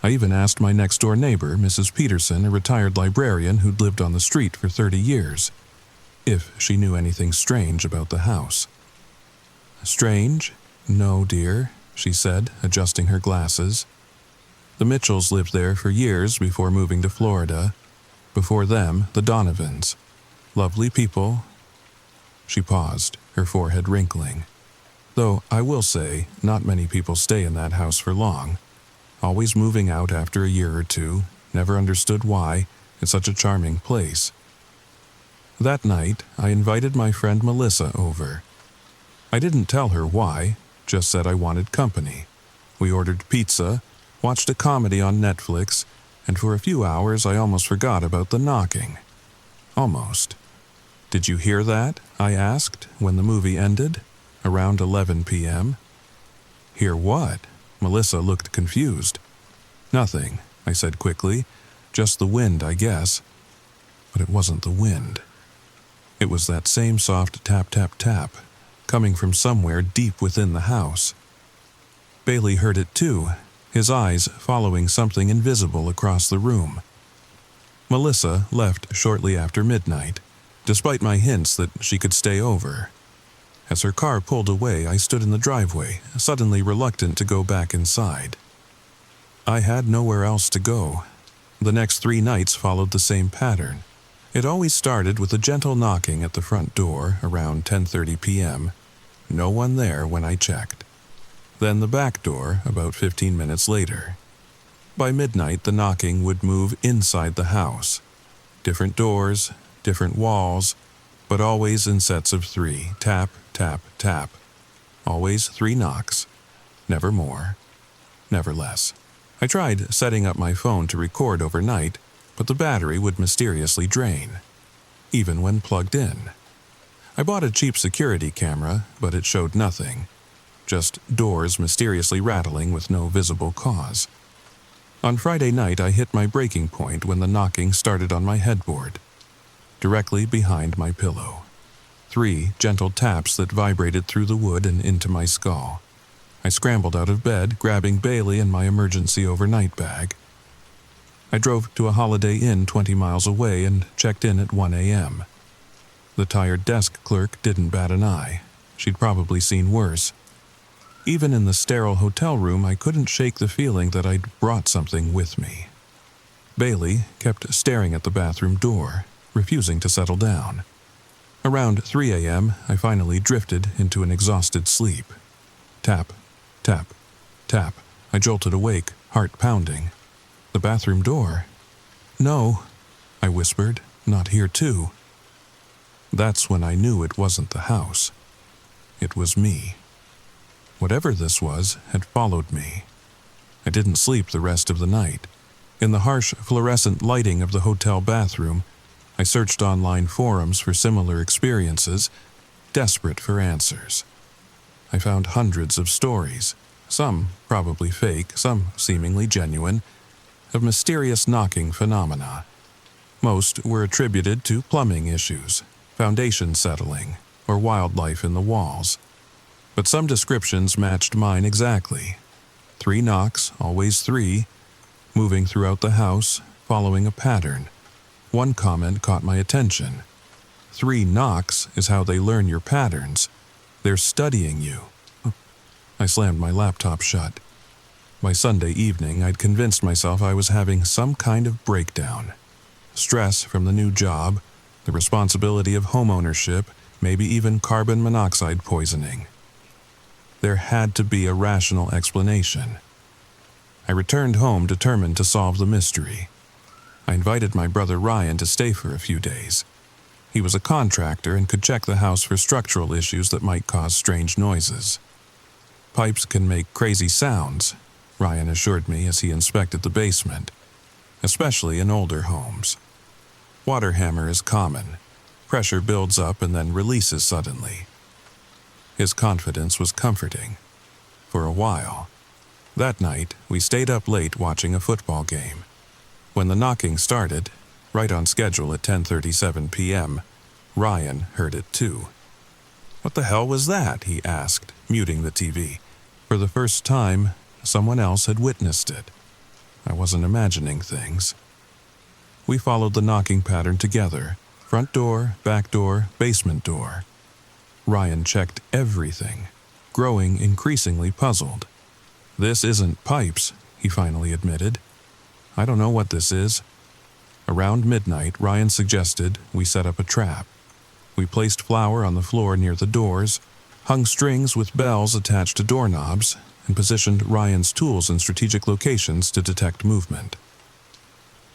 I even asked my next-door neighbor, Mrs. Peterson, a retired librarian who'd lived on the street for 30 years, if she knew anything strange about the house. Strange? No, dear, she said, adjusting her glasses. The Mitchells lived there for years before moving to Florida. Before them, the Donovans. Lovely people. She paused, her forehead wrinkling. Though, I will say, not many people stay in that house for long. Always moving out after a year or two, never understood why. It's such a charming place. That night, I invited my friend Melissa over. I didn't tell her why, just said I wanted company. We ordered pizza, watched a comedy on Netflix, and for a few hours I almost forgot about the knocking. Almost. Did you hear that? I asked when the movie ended, around 11 p.m. Hear what? Melissa looked confused. Nothing, I said quickly. Just the wind, I guess. But it wasn't the wind. It was that same soft tap, tap, tap, coming from somewhere deep within the house. Bailey heard it too, his eyes following something invisible across the room. Melissa left shortly after midnight, despite my hints that she could stay over. As her car pulled away, I stood in the driveway, suddenly reluctant to go back inside. I had nowhere else to go. The next 3 nights followed the same pattern. It always started with a gentle knocking at the front door around 10:30 p.m. No one there when I checked. Then the back door about 15 minutes later. By midnight, the knocking would move inside the house. Different doors, different walls, but always in sets of 3. Tap, tap, tap. Always 3 knocks. Never more. Never less. I tried setting up my phone to record overnight, but the battery would mysteriously drain, even when plugged in. I bought a cheap security camera, but it showed nothing. Just doors mysteriously rattling with no visible cause. On Friday night, I hit my breaking point when the knocking started on my headboard, directly behind my pillow. 3 gentle taps that vibrated through the wood and into my skull. I scrambled out of bed, grabbing Bailey and my emergency overnight bag. I drove to a Holiday Inn 20 miles away and checked in at 1 a.m. The tired desk clerk didn't bat an eye. She'd probably seen worse. Even in the sterile hotel room, I couldn't shake the feeling that I'd brought something with me. Bailey kept staring at the bathroom door, refusing to settle down. Around 3 a.m., I finally drifted into an exhausted sleep. Tap, tap, tap. I jolted awake, heart pounding. The bathroom door. No, I whispered, not here too. That's when I knew it wasn't the house. It was me. Whatever this was had followed me. I didn't sleep the rest of the night. In the harsh fluorescent lighting of the hotel bathroom, I searched online forums for similar experiences, desperate for answers. I found hundreds of stories, some probably fake, some seemingly genuine, of mysterious knocking phenomena. Most were attributed to plumbing issues, foundation settling, or wildlife in the walls. But some descriptions matched mine exactly. 3 knocks, always 3, moving throughout the house, following a pattern. One comment caught my attention. 3 knocks is how they learn your patterns. They're studying you. I slammed my laptop shut. By Sunday evening, I'd convinced myself I was having some kind of breakdown. Stress from the new job, the responsibility of homeownership, maybe even carbon monoxide poisoning. There had to be a rational explanation. I returned home determined to solve the mystery. I invited my brother Ryan to stay for a few days. He was a contractor and could check the house for structural issues that might cause strange noises. Pipes can make crazy sounds, Ryan assured me as he inspected the basement, especially in older homes. Water hammer is common. Pressure builds up and then releases suddenly. His confidence was comforting. For a while. That night, we stayed up late watching a football game. When the knocking started, right on schedule at 10:37 p.m., Ryan heard it too. "What the hell was that?" he asked, muting the TV. For the first time, someone else had witnessed it. I wasn't imagining things. We followed the knocking pattern together: front door, back door, basement door. Ryan checked everything, growing increasingly puzzled. "This isn't pipes," he finally admitted. "I don't know what this is." Around midnight, Ryan suggested we set up a trap. We placed flour on the floor near the doors, hung strings with bells attached to doorknobs, and positioned Ryan's tools in strategic locations to detect movement.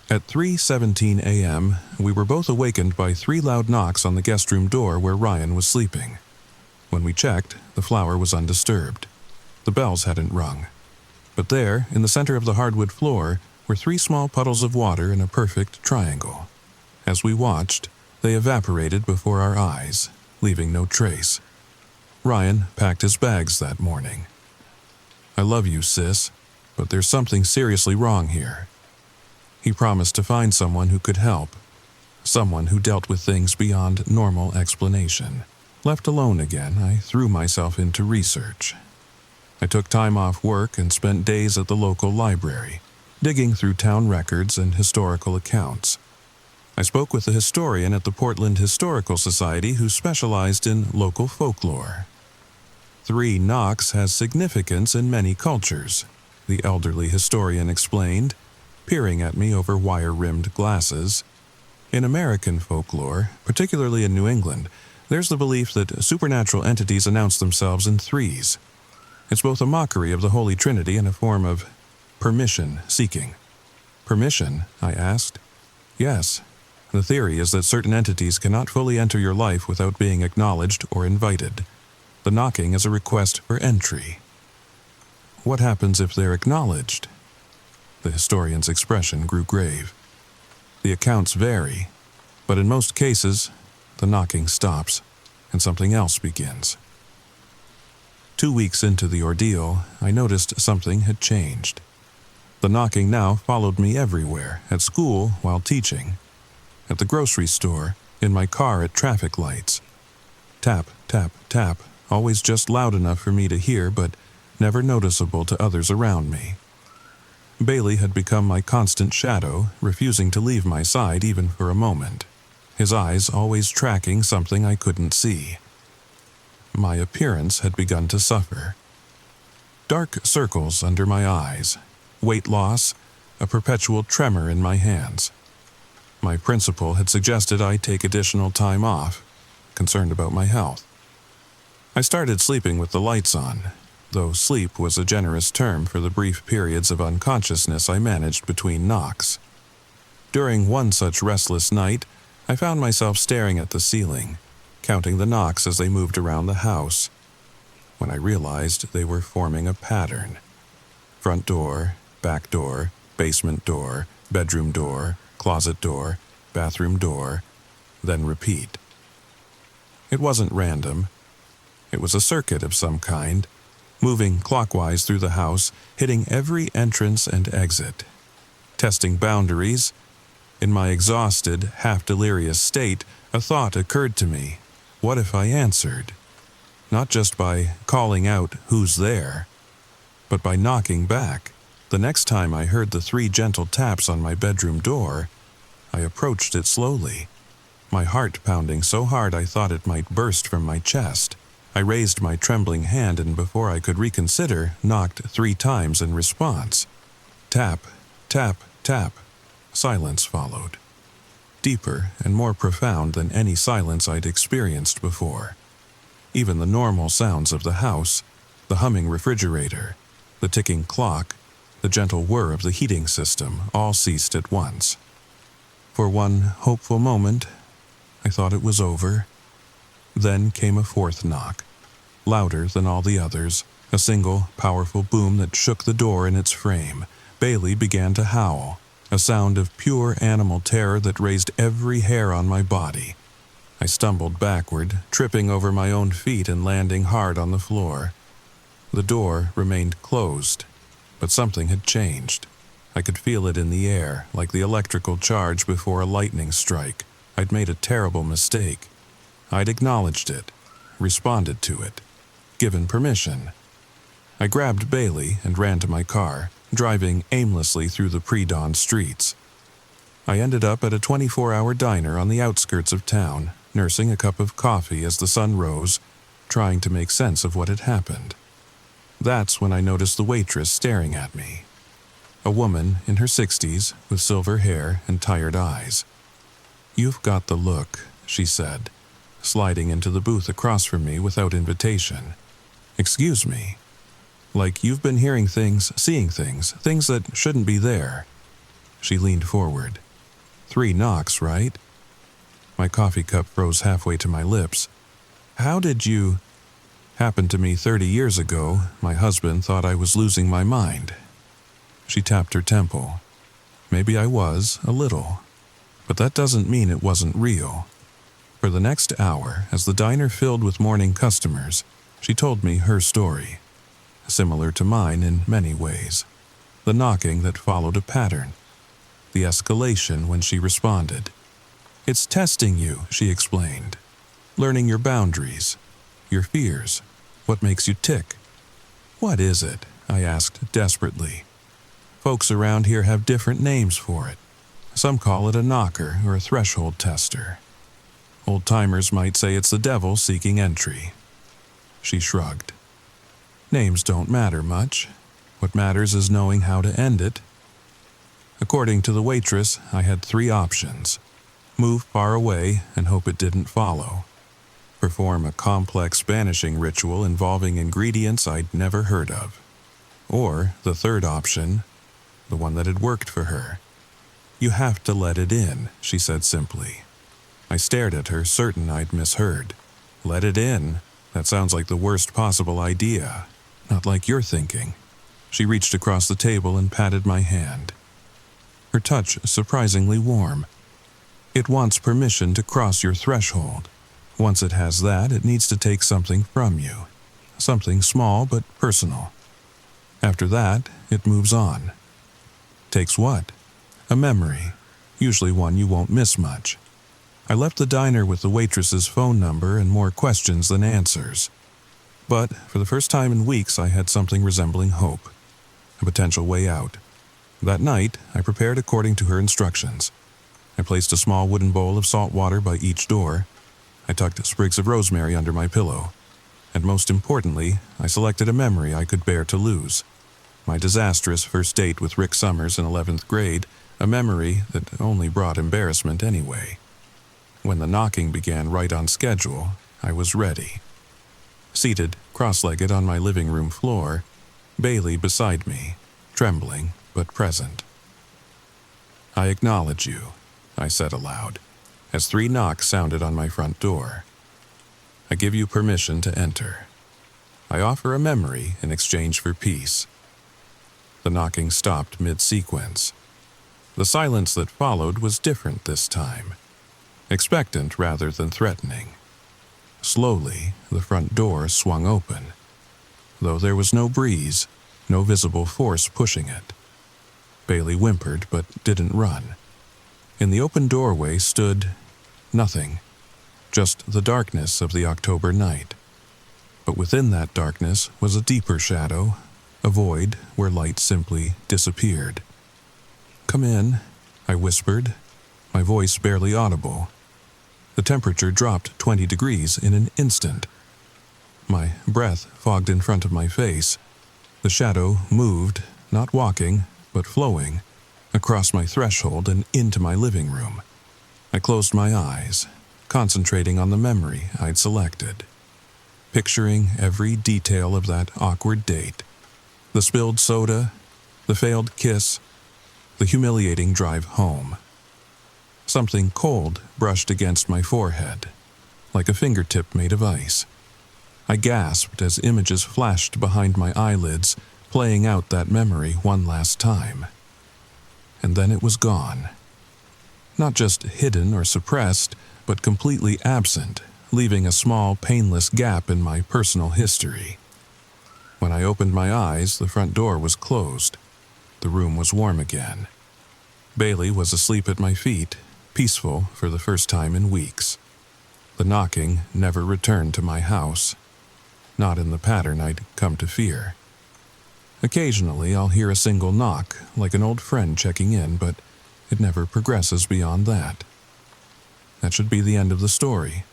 At 3:17 a.m., we were both awakened by 3 loud knocks on the guest room door where Ryan was sleeping. When we checked, the flour was undisturbed. The bells hadn't rung. But there, in the center of the hardwood floor, were 3 small puddles of water in a perfect triangle. As we watched, they evaporated before our eyes, leaving no trace. Ryan packed his bags that morning. "I love you, sis, but there's something seriously wrong here." He promised to find someone who could help, someone who dealt with things beyond normal explanation. Left alone again, I threw myself into research. I took time off work and spent days at the local library, digging through town records and historical accounts. I spoke with a historian at the Portland Historical Society who specialized in local folklore. 3 knocks has significance in many cultures, the elderly historian explained, peering at me over wire-rimmed glasses. In American folklore, particularly in New England, there's the belief that supernatural entities announce themselves in 3s. It's both a mockery of the Holy Trinity and a form of permission-seeking. "Permission?" I asked. "Yes. The theory is that certain entities cannot fully enter your life without being acknowledged or invited. The knocking is a request for entry." "What happens if they're acknowledged?" The historian's expression grew grave. "The accounts vary, but in most cases, the knocking stops and something else begins." 2 weeks into the ordeal, I noticed something had changed. The knocking now followed me everywhere, at school while teaching, at the grocery store, in my car at traffic lights. Tap, tap, tap, always just loud enough for me to hear, but never noticeable to others around me. Bailey had become my constant shadow, refusing to leave my side even for a moment, his eyes always tracking something I couldn't see. My appearance had begun to suffer. Dark circles under my eyes, weight loss, a perpetual tremor in my hands. My principal had suggested I take additional time off, concerned about my health. I started sleeping with the lights on, though sleep was a generous term for the brief periods of unconsciousness I managed between knocks. During one such restless night, I found myself staring at the ceiling, counting the knocks as they moved around the house, when I realized they were forming a pattern. Front door, back door, basement door, bedroom door, closet door, bathroom door, then repeat. It wasn't random. It was a circuit of some kind, moving clockwise through the house, hitting every entrance and exit. Testing boundaries, in my exhausted, half-delirious state, a thought occurred to me. What if I answered? Not just by calling out, "Who's there?" but by knocking back. The next time I heard the 3 gentle taps on my bedroom door, I approached it slowly, my heart pounding so hard I thought it might burst from my chest. I raised my trembling hand and before I could reconsider, knocked 3 times in response. Tap, tap, tap. Silence followed. Deeper and more profound than any silence I'd experienced before. Even the normal sounds of the house, the humming refrigerator, the ticking clock, the gentle whir of the heating system, all ceased at once. For one hopeful moment, I thought it was over. Then came a 4th knock, louder than all the others, a single, powerful boom that shook the door in its frame. Bailey began to howl, a sound of pure animal terror that raised every hair on my body. I stumbled backward, tripping over my own feet and landing hard on the floor. The door remained closed, But something had changed. I could feel it in the air, like the electrical charge before a lightning strike. I'd made a terrible mistake. I'd acknowledged it, responded to it, given permission. I grabbed Bailey and ran to my car, driving aimlessly through the pre-dawn streets. I ended up at a 24-hour diner on the outskirts of town, nursing a cup of coffee as the sun rose, trying to make sense of what had happened. That's when I noticed the waitress staring at me. A woman in her 60s with silver hair and tired eyes. "You've got the look," she said, sliding into the booth across from me without invitation. "Excuse me. Like you've been hearing things, seeing things that shouldn't be there." She leaned forward. 3 knocks, right? My coffee cup froze halfway to my lips. "How did you—" "Happened to me 30 years ago. My husband thought I was losing my mind." She tapped her temple. "Maybe I was, a little. But that doesn't mean it wasn't real." For the next hour, as the diner filled with morning customers, she told me her story. Similar to mine in many ways. The knocking that followed a pattern. The escalation when she responded. "It's testing you," she explained. "Learning your boundaries, your fears, what makes you tick." "What is it?" I asked desperately. "Folks around here have different names for it. Some call it a knocker or a threshold tester. Old-timers might say it's the devil seeking entry." She shrugged. "Names don't matter much. What matters is knowing how to end it." According to the waitress, I had 3 options. Move far away and hope it didn't follow. Perform a complex banishing ritual involving ingredients I'd never heard of. Or the 3rd option, the one that had worked for her. "You have to let it in," she said simply. I stared at her, certain I'd misheard. "Let it in? That sounds like the worst possible idea. Not like you're thinking." She reached across the table and patted my hand. Her touch surprisingly warm. "It wants permission to cross your threshold. Once it has that, it needs to take something from you. Something small but personal. After that, it moves on." "Takes what?" "A memory, usually one you won't miss much." I left the diner with the waitress's phone number and more questions than answers. But for the first time in weeks, I had something resembling hope. A potential way out. That night, I prepared according to her instructions. I placed a small wooden bowl of salt water by each door. I tucked sprigs of rosemary under my pillow. And most importantly, I selected a memory I could bear to lose. My disastrous first date with Rick Summers in 11th grade, a memory that only brought embarrassment anyway. When the knocking began right on schedule, I was ready. Seated, cross-legged on my living room floor, Bailey beside me, trembling but present. "I acknowledge you," I said aloud, as 3 knocks sounded on my front door. "I give you permission to enter. I offer a memory in exchange for peace." The knocking stopped mid-sequence. The silence that followed was different this time, expectant rather than threatening. Slowly, the front door swung open, though there was no breeze, no visible force pushing it. Bailey whimpered but didn't run. In the open doorway stood nothing, just the darkness of the October night. But within that darkness was a deeper shadow, a void where light simply disappeared. "Come in," I whispered, my voice barely audible. The temperature dropped 20 degrees in an instant. My breath fogged in front of my face. The shadow moved, not walking, but flowing, across my threshold and into my living room. I closed my eyes, concentrating on the memory I'd selected, picturing every detail of that awkward date. The spilled soda, the failed kiss, the humiliating drive home. Something cold brushed against my forehead, like a fingertip made of ice. I gasped as images flashed behind my eyelids, playing out that memory one last time. And then it was gone. Not just hidden or suppressed, but completely absent, leaving a small, painless gap in my personal history. When I opened my eyes, the front door was closed. The room was warm again. Bailey was asleep at my feet, peaceful for the first time in weeks. The knocking never returned to my house, not in the pattern I'd come to fear. Occasionally, I'll hear a single knock, like an old friend checking in, but it never progresses beyond that. That should be the end of the story.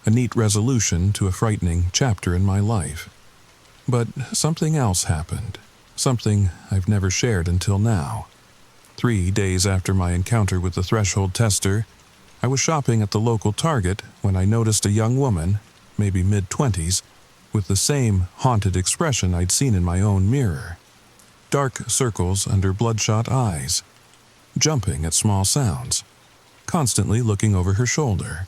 A neat resolution to a frightening chapter in my life. But something else happened, something I've never shared until now. 3 days after my encounter with the threshold tester, I was shopping at the local Target when I noticed a young woman, maybe mid-20s, with the same haunted expression I'd seen in my own mirror. Dark circles under bloodshot eyes, jumping at small sounds, constantly looking over her shoulder.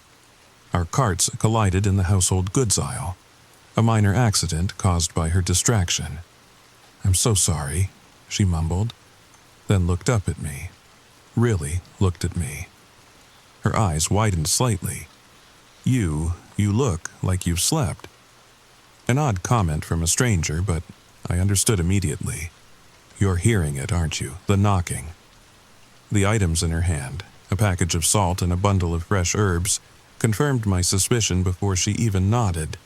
Our carts collided in the household goods aisle, a minor accident caused by her distraction. "I'm so sorry," she mumbled, then looked up at me. Really looked at me. Her eyes widened slightly. You look like you've slept." An odd comment from a stranger, but I understood immediately. "You're hearing it, aren't you? The knocking." The items in her hand, a package of salt and a bundle of fresh herbs, confirmed my suspicion before she even nodded.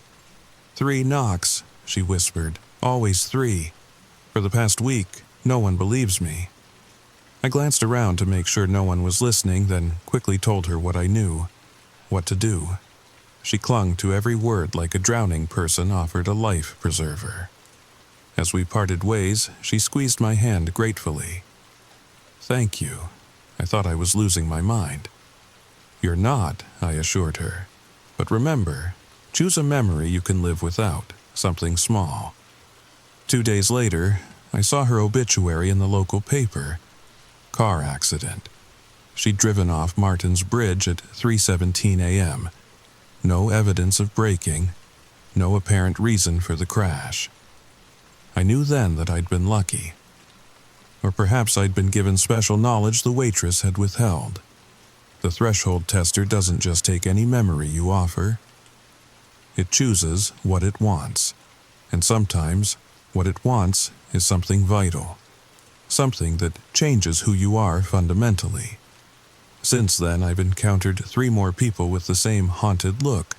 "3 knocks," she whispered. "Always 3. For the past week, no one believes me." I glanced around to make sure no one was listening, then quickly told her what I knew, what to do. She clung to every word like a drowning person offered a life preserver. As we parted ways, she squeezed my hand gratefully. "Thank you." I thought I was losing my mind. "You're not," I assured her. "But remember, choose a memory you can live without, something small." 2 days later, I saw her obituary in the local paper. Car accident. She'd driven off Martin's Bridge at 3:17 a.m. No evidence of braking, no apparent reason for the crash. I knew then that I'd been lucky. Or perhaps I'd been given special knowledge the waitress had withheld. The threshold tester doesn't just take any memory you offer. It chooses what it wants. And sometimes, what it wants is something vital. Something that changes who you are fundamentally. Since then, I've encountered 3 more people with the same haunted look.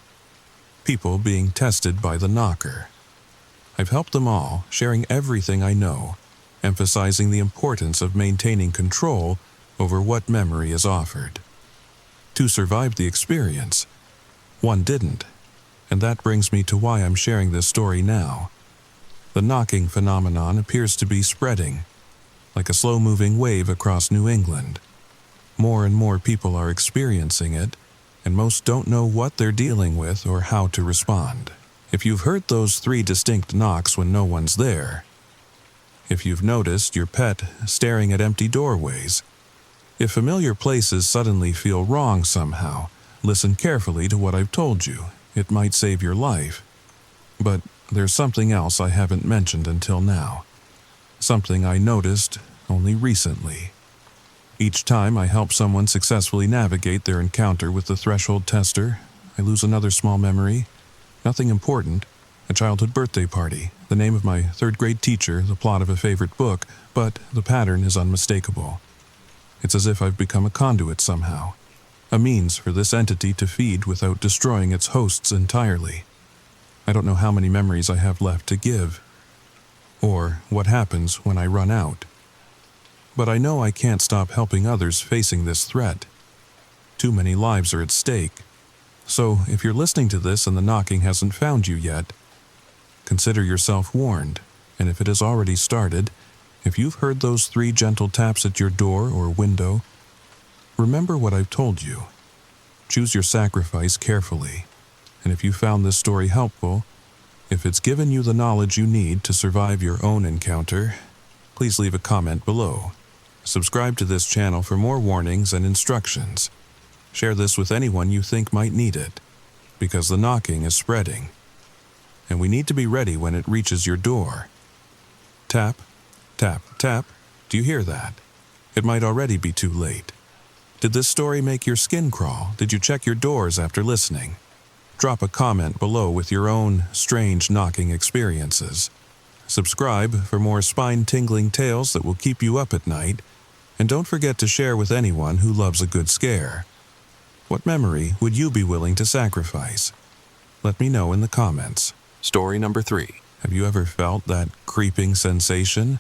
People being tested by the knocker. I've helped them all, sharing everything I know, emphasizing the importance of maintaining control over what memory is offered. 2 survived the experience. 1 didn't. And that brings me to why I'm sharing this story now. The knocking phenomenon appears to be spreading, like a slow-moving wave across New England. More and more people are experiencing it, and most don't know what they're dealing with or how to respond. If you've heard those 3 distinct knocks when no one's there, if you've noticed your pet staring at empty doorways, if familiar places suddenly feel wrong somehow, listen carefully to what I've told you. It might save your life. But there's something else I haven't mentioned until now. Something I noticed only recently. Each time I help someone successfully navigate their encounter with the threshold tester, I lose another small memory. Nothing important, a childhood birthday party, the name of my 3rd-grade teacher, the plot of a favorite book, but the pattern is unmistakable. It's as if I've become a conduit somehow, a means for this entity to feed without destroying its hosts entirely. I don't know how many memories I have left to give, or what happens when I run out. But I know I can't stop helping others facing this threat. Too many lives are at stake. So if you're listening to this and the knocking hasn't found you yet, consider yourself warned, and if it has already started, if you've heard those 3 gentle taps at your door or window, remember what I've told you. Choose your sacrifice carefully, and if you found this story helpful, if it's given you the knowledge you need to survive your own encounter, please leave a comment below. Subscribe to this channel for more warnings and instructions. Share this with anyone you think might need it, because the knocking is spreading, and we need to be ready when it reaches your door. Tap, tap, tap. Do you hear that? It might already be too late. Did this story make your skin crawl? Did you check your doors after listening? Drop a comment below with your own strange knocking experiences. Subscribe for more spine-tingling tales that will keep you up at night, and don't forget to share with anyone who loves a good scare. What memory would you be willing to sacrifice? Let me know in the comments. Story number 3. Have you ever felt that creeping sensation?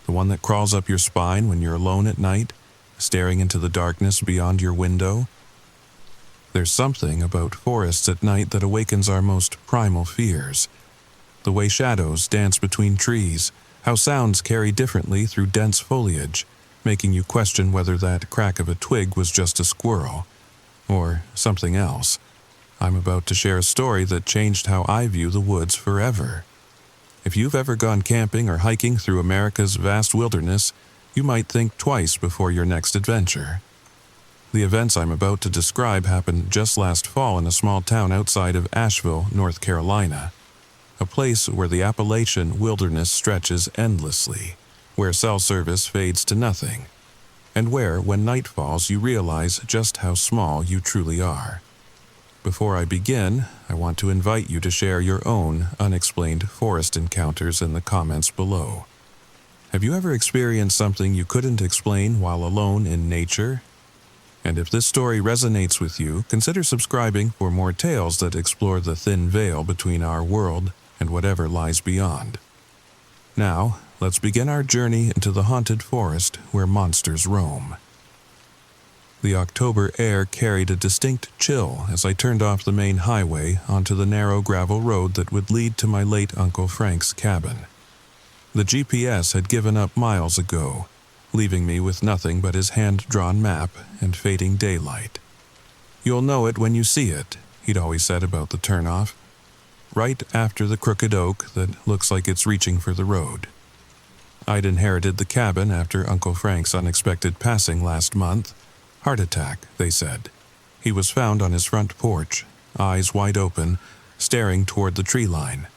The one that crawls up your spine when you're alone at night, staring into the darkness beyond your window? There's something about forests at night that awakens our most primal fears. The way shadows dance between trees, how sounds carry differently through dense foliage, making you question whether that crack of a twig was just a squirrel, or something else. I'm about to share a story that changed how I view the woods forever. If you've ever gone camping or hiking through America's vast wilderness, you might think twice before your next adventure. The events I'm about to describe happened just last fall in a small town outside of Asheville, North Carolina, a place where the Appalachian wilderness stretches endlessly, where cell service fades to nothing, and where, when night falls, you realize just how small you truly are. Before I begin, I want to invite you to share your own unexplained forest encounters in the comments below. Have you ever experienced something you couldn't explain while alone in nature? And if this story resonates with you, consider subscribing for more tales that explore the thin veil between our world and whatever lies beyond. Now, let's begin our journey into the haunted forest where monsters roam. The October air carried a distinct chill as I turned off the main highway onto the narrow gravel road that would lead to my late Uncle Frank's cabin. The GPS had given up miles ago, leaving me with nothing but his hand-drawn map and fading daylight. "You'll know it when you see it," he'd always said about the turnoff. Right after the crooked oak that looks like it's reaching for the road. I'd inherited the cabin after Uncle Frank's unexpected passing last month. Heart attack, they said. He was found on his front porch, eyes wide open, staring toward the tree line.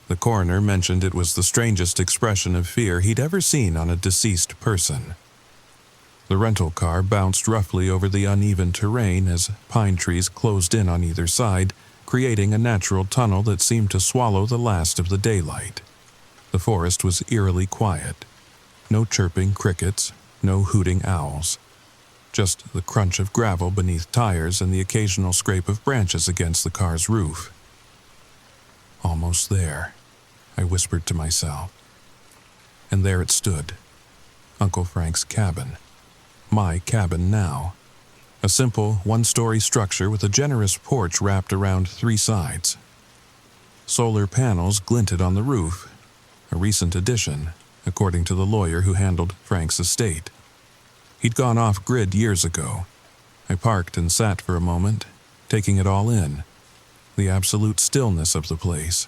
The coroner mentioned it was the strangest expression of fear he'd ever seen on a deceased person. The rental car bounced roughly over the uneven terrain as pine trees closed in on either side, creating a natural tunnel that seemed to swallow the last of the daylight. The forest was eerily quiet. No chirping crickets, no hooting owls. Just the crunch of gravel beneath tires and the occasional scrape of branches against the car's roof. "Almost there," I whispered to myself. And there it stood. Uncle Frank's cabin. My cabin now. A simple, one-story structure with a generous porch wrapped around 3 sides. Solar panels glinted on the roof, a recent addition, according to the lawyer who handled Frank's estate. He'd gone off-grid years ago. I parked and sat for a moment, taking it all in. The absolute stillness of the place.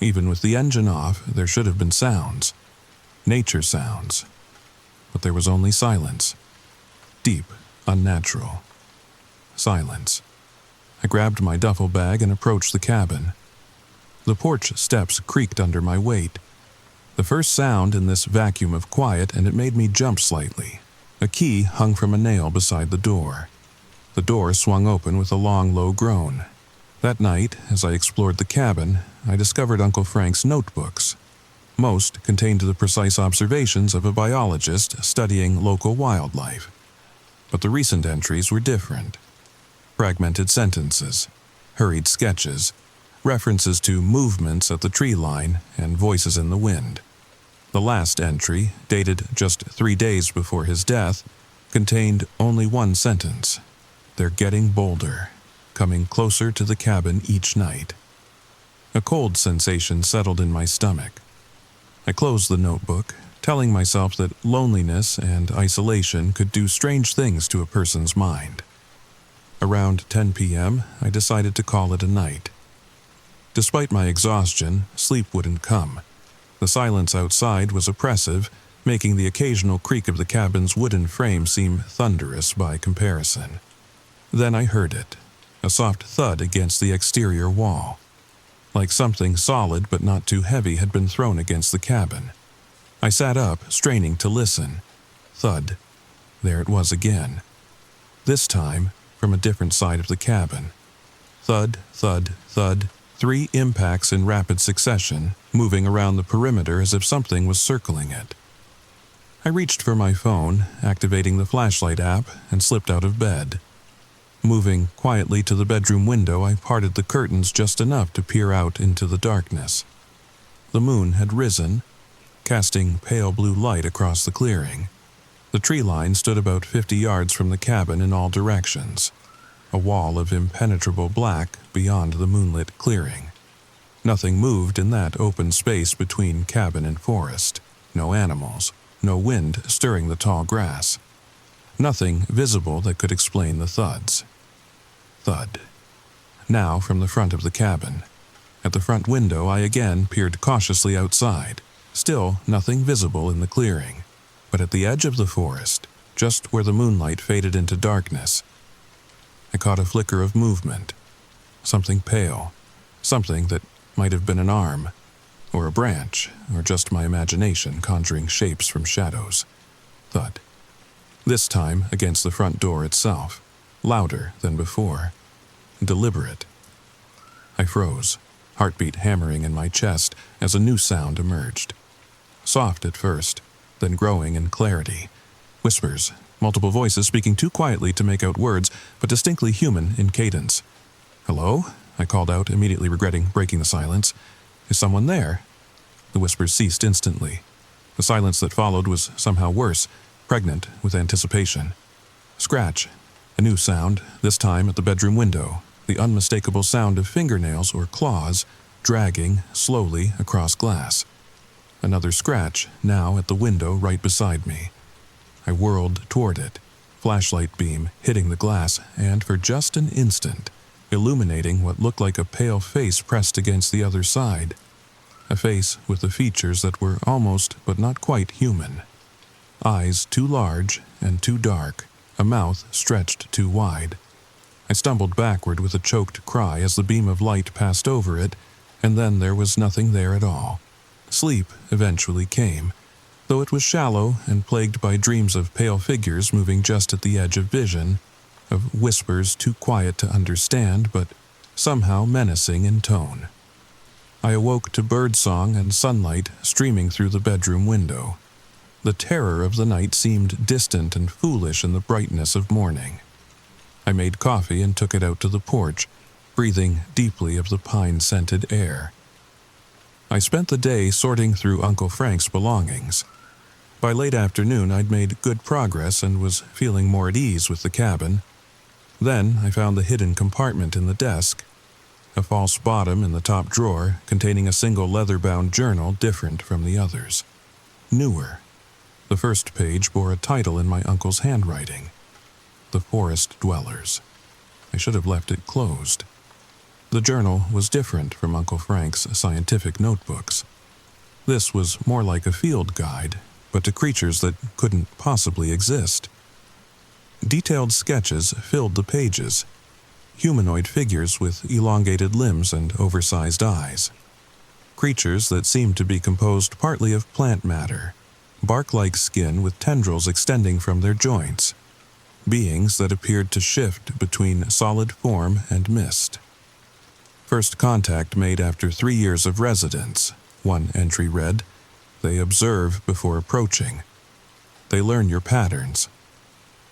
Even with the engine off, there should have been sounds. Nature sounds. But there was only silence. Deep, unnatural. Silence. I grabbed my duffel bag and approached the cabin. The porch steps creaked under my weight. The first sound in this vacuum of quiet, and it made me jump slightly. A key hung from a nail beside the door. The door swung open with a long, low groan. That night, as I explored the cabin, I discovered Uncle Frank's notebooks. Most contained the precise observations of a biologist studying local wildlife. But the recent entries were different. Fragmented sentences, hurried sketches, references to movements at the tree line, and voices in the wind. The last entry, dated just 3 days before his death, contained only one sentence. "They're getting bolder, coming closer to the cabin each night." A cold sensation settled in my stomach. I closed the notebook, telling myself that loneliness and isolation could do strange things to a person's mind. Around 10 p.m., I decided to call it a night. Despite my exhaustion, sleep wouldn't come. The silence outside was oppressive, making the occasional creak of the cabin's wooden frame seem thunderous by comparison. Then I heard it, a soft thud against the exterior wall. Like something solid but not too heavy had been thrown against the cabin. I sat up, straining to listen. Thud. There it was again. This time, from a different side of the cabin. Thud, thud, thud, 3 impacts in rapid succession, moving around the perimeter as if something was circling it. I reached for my phone, activating the flashlight app, and slipped out of bed. Moving quietly to the bedroom window, I parted the curtains just enough to peer out into the darkness. The moon had risen, casting pale blue light across the clearing. The tree line stood about 50 yards from the cabin in all directions, a wall of impenetrable black beyond the moonlit clearing. Nothing moved in that open space between cabin and forest. No animals, no wind stirring the tall grass. Nothing visible that could explain the thuds. Thud. Now from the front of the cabin. At the front window, I again peered cautiously outside. Still nothing visible in the clearing. But at the edge of the forest, just where the moonlight faded into darkness, I caught a flicker of movement. Something pale. Something that might have been an arm, or a branch, or just my imagination conjuring shapes from shadows. Thud. This time against the front door itself, louder than before. Deliberate. I froze, heartbeat hammering in my chest as a new sound emerged. Soft at first, then growing in clarity. Whispers, multiple voices speaking too quietly to make out words, but distinctly human in cadence. "Hello?" I called out, immediately regretting breaking the silence. "Is someone there?" The whispers ceased instantly. The silence that followed was somehow worse, pregnant with anticipation. Scratch. A new sound, this time at the bedroom window, the unmistakable sound of fingernails or claws dragging slowly across glass. Another scratch, now at the window right beside me. I whirled toward it, flashlight beam hitting the glass, and for just an instant, illuminating what looked like a pale face pressed against the other side. A face with the features that were almost but not quite human. Eyes too large and too dark, a mouth stretched too wide. I stumbled backward with a choked cry as the beam of light passed over it, and then there was nothing there at all. Sleep eventually came, though it was shallow and plagued by dreams of pale figures moving just at the edge of vision, of whispers too quiet to understand but somehow menacing in tone. I awoke to birdsong and sunlight streaming through the bedroom window. The terror of the night seemed distant and foolish in the brightness of morning. I made coffee and took it out to the porch, breathing deeply of the pine-scented air. I spent the day sorting through Uncle Frank's belongings. By late afternoon, I'd made good progress and was feeling more at ease with the cabin. Then I found the hidden compartment in the desk, a false bottom in the top drawer containing a single leather-bound journal different from the others. Newer. The first page bore a title in my uncle's handwriting, The Forest Dwellers. I should have left it closed. The journal was different from Uncle Frank's scientific notebooks. This was more like a field guide, but to creatures that couldn't possibly exist. Detailed sketches filled the pages, humanoid figures with elongated limbs and oversized eyes. Creatures that seemed to be composed partly of plant matter, bark-like skin with tendrils extending from their joints. Beings that appeared to shift between solid form and mist. First contact made after 3 years of residence, one entry read. They observe before approaching. They learn your patterns.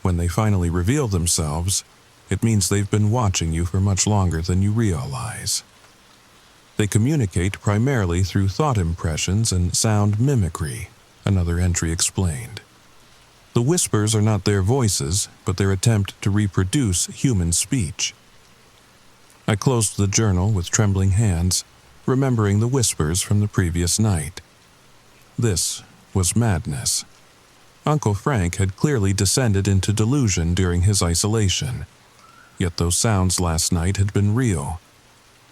When they finally reveal themselves, it means they've been watching you for much longer than you realize. They communicate primarily through thought impressions and sound mimicry, another entry explained. The whispers are not their voices, but their attempt to reproduce human speech. I closed the journal with trembling hands, remembering the whispers from the previous night. This was madness. Uncle Frank had clearly descended into delusion during his isolation. Yet those sounds last night had been real.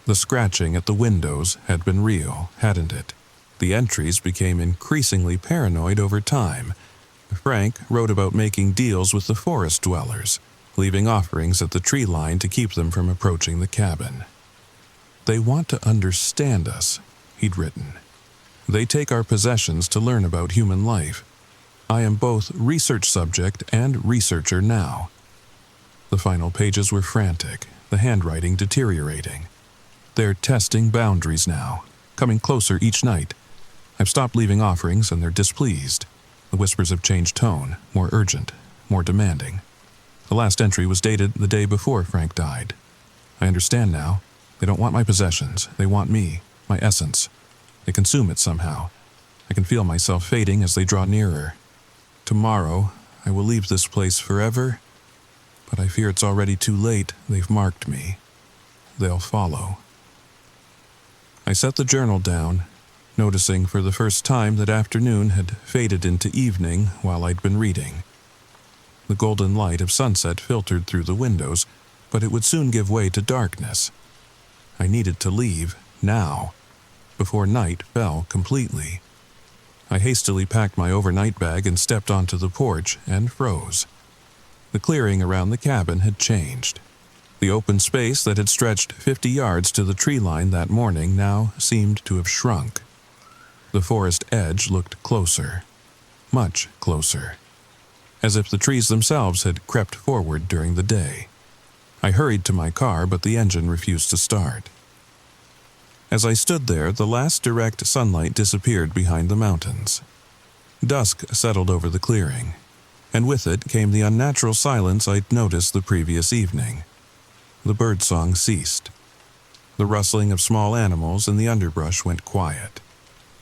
The scratching at the windows had been real, hadn't it? The entries became increasingly paranoid over time. Frank wrote about making deals with the forest dwellers, leaving offerings at the tree line to keep them from approaching the cabin. They want to understand us, he'd written. They take our possessions to learn about human life. I am both research subject and researcher now. The final pages were frantic, the handwriting deteriorating. They're testing boundaries now, coming closer each night. I've stopped leaving offerings and they're displeased. The whispers have changed tone, more urgent, more demanding. The last entry was dated the day before Frank died. I understand now. They don't want my possessions. They want me, my essence. They consume it somehow. I can feel myself fading as they draw nearer. Tomorrow, I will leave this place forever, but I fear it's already too late. They've marked me. They'll follow. I set the journal down, noticing for the first time that afternoon had faded into evening while I'd been reading. The golden light of sunset filtered through the windows, but it would soon give way to darkness. I needed to leave, now, before night fell completely. I hastily packed my overnight bag and stepped onto the porch and froze. The clearing around the cabin had changed. The open space that had stretched 50 yards to the tree line that morning now seemed to have shrunk. The forest edge looked closer, much closer, as if the trees themselves had crept forward during the day. I hurried to my car, but the engine refused to start. As I stood there, the last direct sunlight disappeared behind the mountains. Dusk settled over the clearing, and with it came the unnatural silence I'd noticed the previous evening. The birdsong ceased. The rustling of small animals in the underbrush went quiet.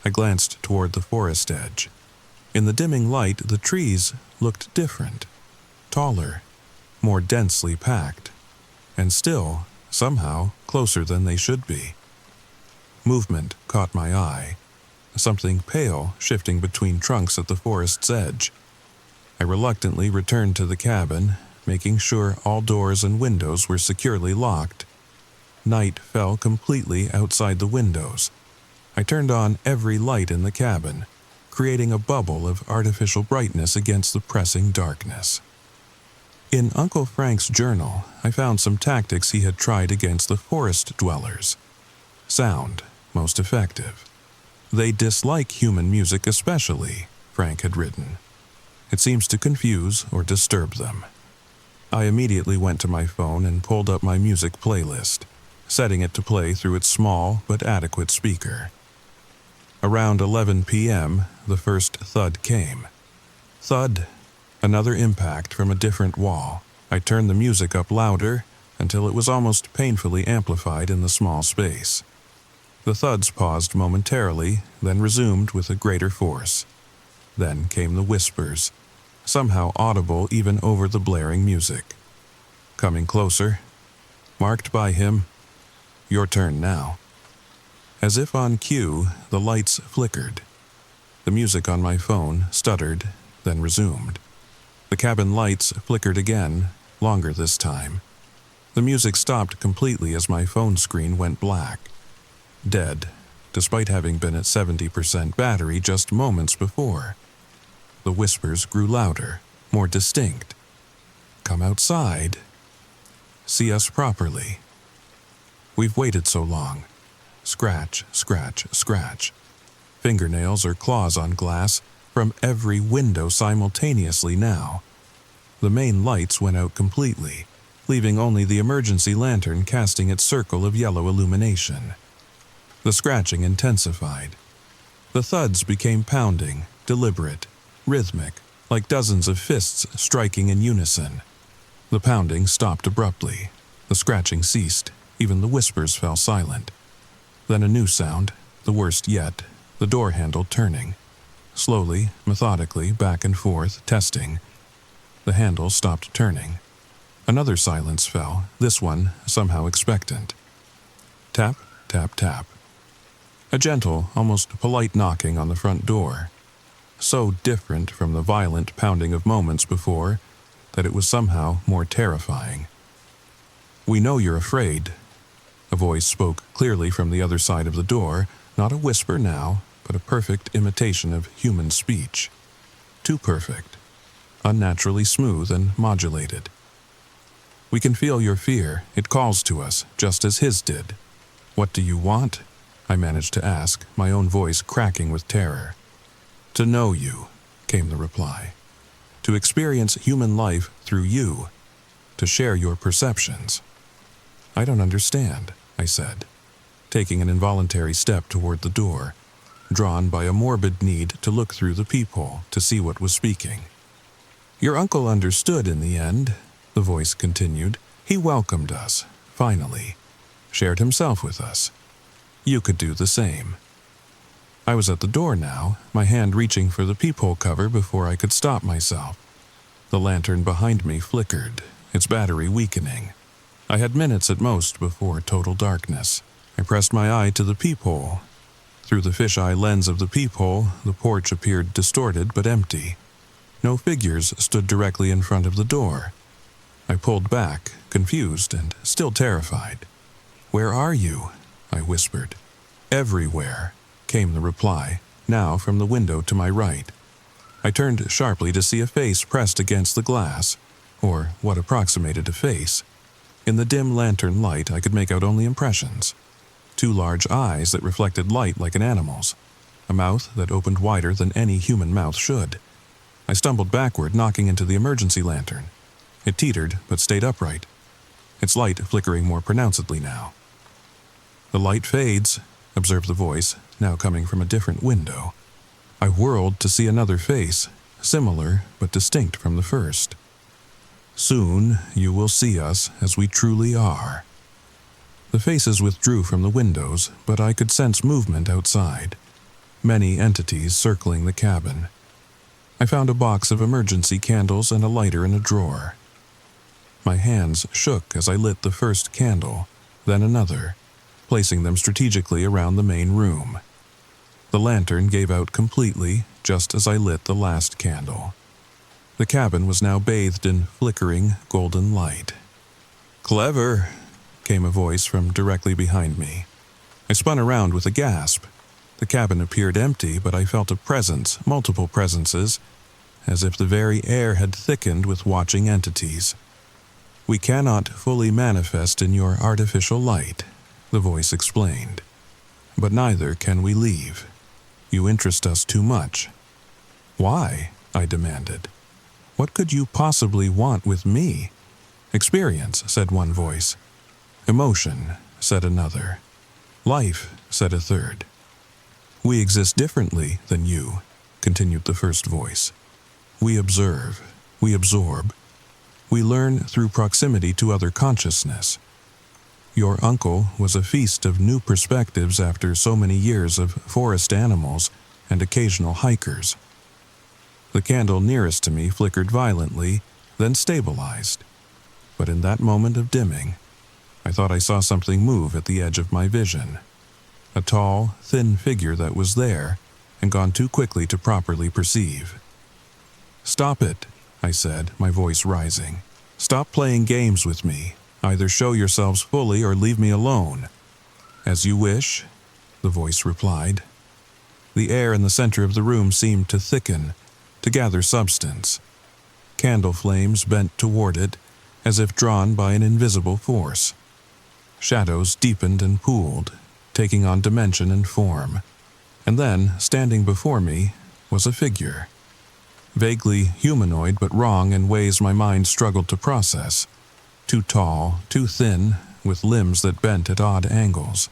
I glanced toward the forest edge. In the dimming light, the trees looked different, taller, more densely packed, and still, somehow, closer than they should be. Movement caught my eye, something pale shifting between trunks at the forest's edge. I reluctantly returned to the cabin, making sure all doors and windows were securely locked. Night fell completely outside the windows. I turned on every light in the cabin, creating a bubble of artificial brightness against the pressing darkness. In Uncle Frank's journal, I found some tactics he had tried against the forest dwellers. Sound, most effective. They dislike human music especially, Frank had written. It seems to confuse or disturb them. I immediately went to my phone and pulled up my music playlist, setting it to play through its small but adequate speaker. Around 11 p.m., the first thud came. Thud. Another impact from a different wall. I turned the music up louder until it was almost painfully amplified in the small space. The thuds paused momentarily, then resumed with a greater force. Then came the whispers, somehow audible even over the blaring music. Coming closer. Marked by him. Your turn now. As if on cue, the lights flickered. The music on my phone stuttered, then resumed. The cabin lights flickered again, longer this time. The music stopped completely as my phone screen went black. Dead, despite having been at 70% battery just moments before. The whispers grew louder, more distinct. Come outside. See us properly. We've waited so long. Scratch, scratch, scratch. Fingernails or claws on glass from every window simultaneously now. The main lights went out completely, leaving only the emergency lantern casting its circle of yellow illumination. The scratching intensified. The thuds became pounding, deliberate, rhythmic, like dozens of fists striking in unison. The pounding stopped abruptly. The scratching ceased. Even the whispers fell silent. Then a new sound, the worst yet, the door handle turning. Slowly, methodically, back and forth, testing. The handle stopped turning. Another silence fell, this one somehow expectant. Tap, tap, tap. A gentle, almost polite knocking on the front door. So different from the violent pounding of moments before that it was somehow more terrifying. We know you're afraid. A voice spoke clearly from the other side of the door, not a whisper now, but a perfect imitation of human speech. Too perfect. Unnaturally smooth and modulated. We can feel your fear. It calls to us, just as his did. What do you want? I managed to ask, my own voice cracking with terror. To know you, came the reply. To experience human life through you. To share your perceptions. I don't understand, I said. taking an involuntary step toward the door, drawn by a morbid need to look through the peephole to see what was speaking. "Your uncle understood in the end," the voice continued. "He welcomed us, finally, shared himself with us. You could do the same." I was at the door now, my hand reaching for the peephole cover before I could stop myself. The lantern behind me flickered, its battery weakening. I had minutes at most before total darkness. I pressed my eye to the peephole. Through the fisheye lens of the peephole, the porch appeared distorted but empty. No figures stood directly in front of the door. I pulled back, confused and still terrified. "Where are you?" I whispered. "Everywhere," came the reply, now from the window to my right. I turned sharply to see a face pressed against the glass, or what approximated a face. In the dim lantern light, I could make out only impressions. 2 large eyes that reflected light like an animal's, a mouth that opened wider than any human mouth should. I stumbled backward, knocking into the emergency lantern. It teetered, but stayed upright, its light flickering more pronouncedly now. "The light fades," observed the voice, now coming from a different window. I whirled to see another face, similar but distinct from the first. "Soon you will see us as we truly are." The faces withdrew from the windows, but I could sense movement outside. Many entities circling the cabin. I found a box of emergency candles and a lighter in a drawer. My hands shook as I lit the first candle, then another, placing them strategically around the main room. The lantern gave out completely just as I lit the last candle. The cabin was now bathed in flickering golden light. "Clever," came a voice from directly behind me. I spun around with a gasp. The cabin appeared empty, but I felt a presence, multiple presences, as if the very air had thickened with watching entities. "We cannot fully manifest in your artificial light," the voice explained. "But neither can we leave. You interest us too much." "Why?" I demanded. "What could you possibly want with me?" "Experience," said one voice. "Emotion," said another. "Life," said a third. "We exist differently than you," continued the first voice. "We observe, we absorb. We learn through proximity to other consciousness. Your uncle was a feast of new perspectives after so many years of forest animals and occasional hikers." The candle nearest to me flickered violently, then stabilized. But in that moment of dimming, I thought I saw something move at the edge of my vision. A tall, thin figure that was there and gone too quickly to properly perceive. "Stop it," I said, my voice rising. "Stop playing games with me. Either show yourselves fully or leave me alone." "As you wish," the voice replied. The air in the center of the room seemed to thicken, to gather substance. Candle flames bent toward it, as if drawn by an invisible force. Shadows deepened and pooled, taking on dimension and form. And then, standing before me, was a figure. Vaguely humanoid but wrong in ways my mind struggled to process. Too tall, too thin, with limbs that bent at odd angles.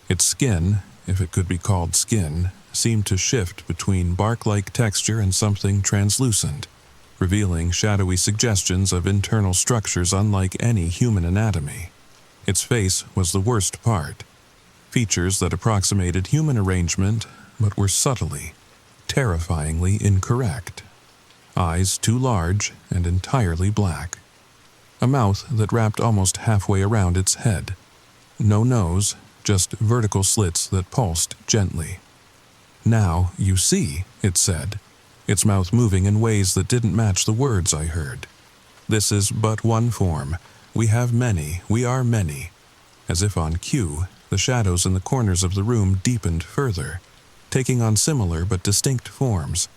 Its skin, if it could be called skin, seemed to shift between bark-like texture and something translucent, revealing shadowy suggestions of internal structures unlike any human anatomy. Its face was the worst part. Features that approximated human arrangement, but were subtly, terrifyingly incorrect. Eyes too large and entirely black. A mouth that wrapped almost halfway around its head. No nose, just vertical slits that pulsed gently. "Now you see," it said, its mouth moving in ways that didn't match the words I heard. "This is but one form. We have many, we are many." As if on cue, the shadows in the corners of the room deepened further, taking on similar but distinct forms.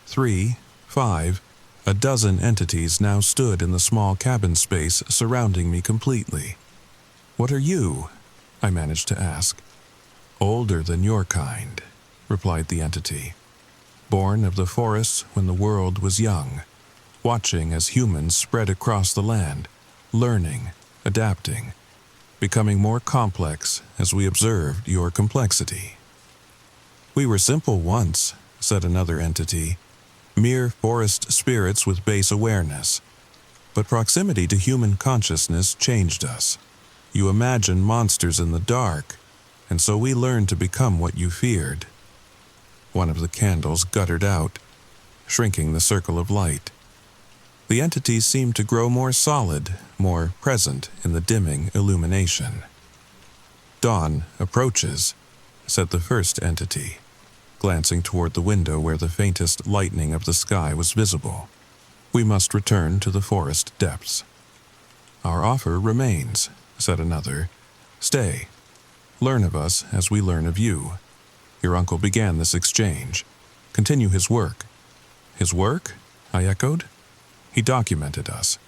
3, 5, a dozen entities now stood in the small cabin space surrounding me completely. "What are you?" I managed to ask. "Older than your kind," replied the entity. "Born of the forests when the world was young, watching as humans spread across the land, learning, adapting. becoming more complex as we observed your complexity. "We were simple once," said another entity, "mere forest spirits with base awareness. But proximity to human consciousness changed us. You imagined monsters in the dark, and so we learned to become what you feared." One of the candles guttered out, shrinking the circle of light. The entities seemed to grow more solid, more present in the dimming illumination. "Dawn approaches," said the first entity, glancing toward the window where the faintest lightening of the sky was visible. "We must return to the forest depths." "Our offer remains," said another. "Stay. Learn of us as we learn of you. Your uncle began this exchange. Continue his work." "His work?" I echoed. "He documented us,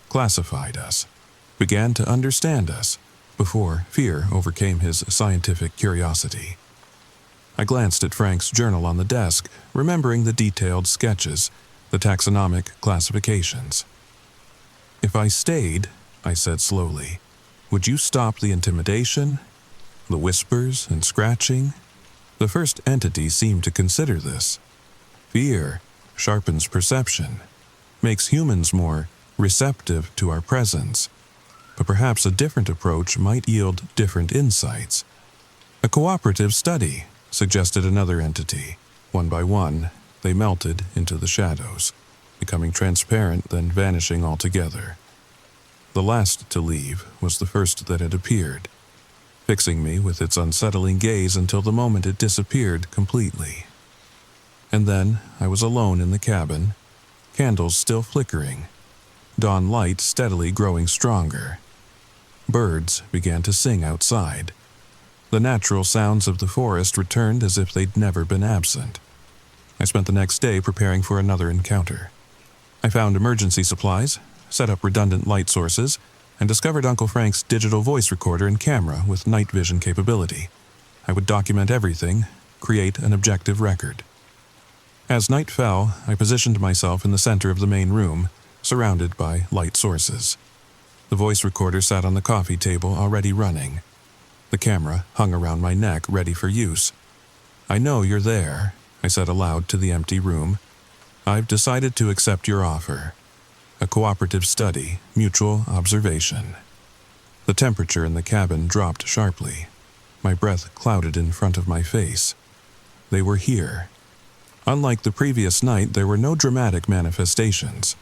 classified us, began to understand us, before fear overcame his scientific curiosity." I glanced at Frank's journal on the desk, remembering the detailed sketches, the taxonomic classifications. "If I stayed," I said slowly, "would you stop the intimidation, the whispers and scratching?" The first entity seemed to consider this. "Fear sharpens perception, makes humans more receptive to our presence, but perhaps a different approach might yield different insights." "A cooperative study," suggested another entity. One by one, they melted into the shadows, becoming transparent, then vanishing altogether. The last to leave was the first that had appeared, fixing me with its unsettling gaze until the moment it disappeared completely. And then I was alone in the cabin, candles still flickering, dawn light steadily growing stronger. Birds began to sing outside. The natural sounds of the forest returned as if they'd never been absent. I spent the next day preparing for another encounter. I found emergency supplies, set up redundant light sources, and discovered Uncle Frank's digital voice recorder and camera with night vision capability. I would document everything, create an objective record. As night fell, I positioned myself in the center of the main room, surrounded by light sources. The voice recorder sat on the coffee table, already running. The camera hung around my neck, ready for use. "I know you're there," I said aloud to the empty room. "I've decided to accept your offer. A cooperative study, mutual observation." The temperature in the cabin dropped sharply. My breath clouded in front of my face. They were here. Unlike the previous night, there were no dramatic manifestations.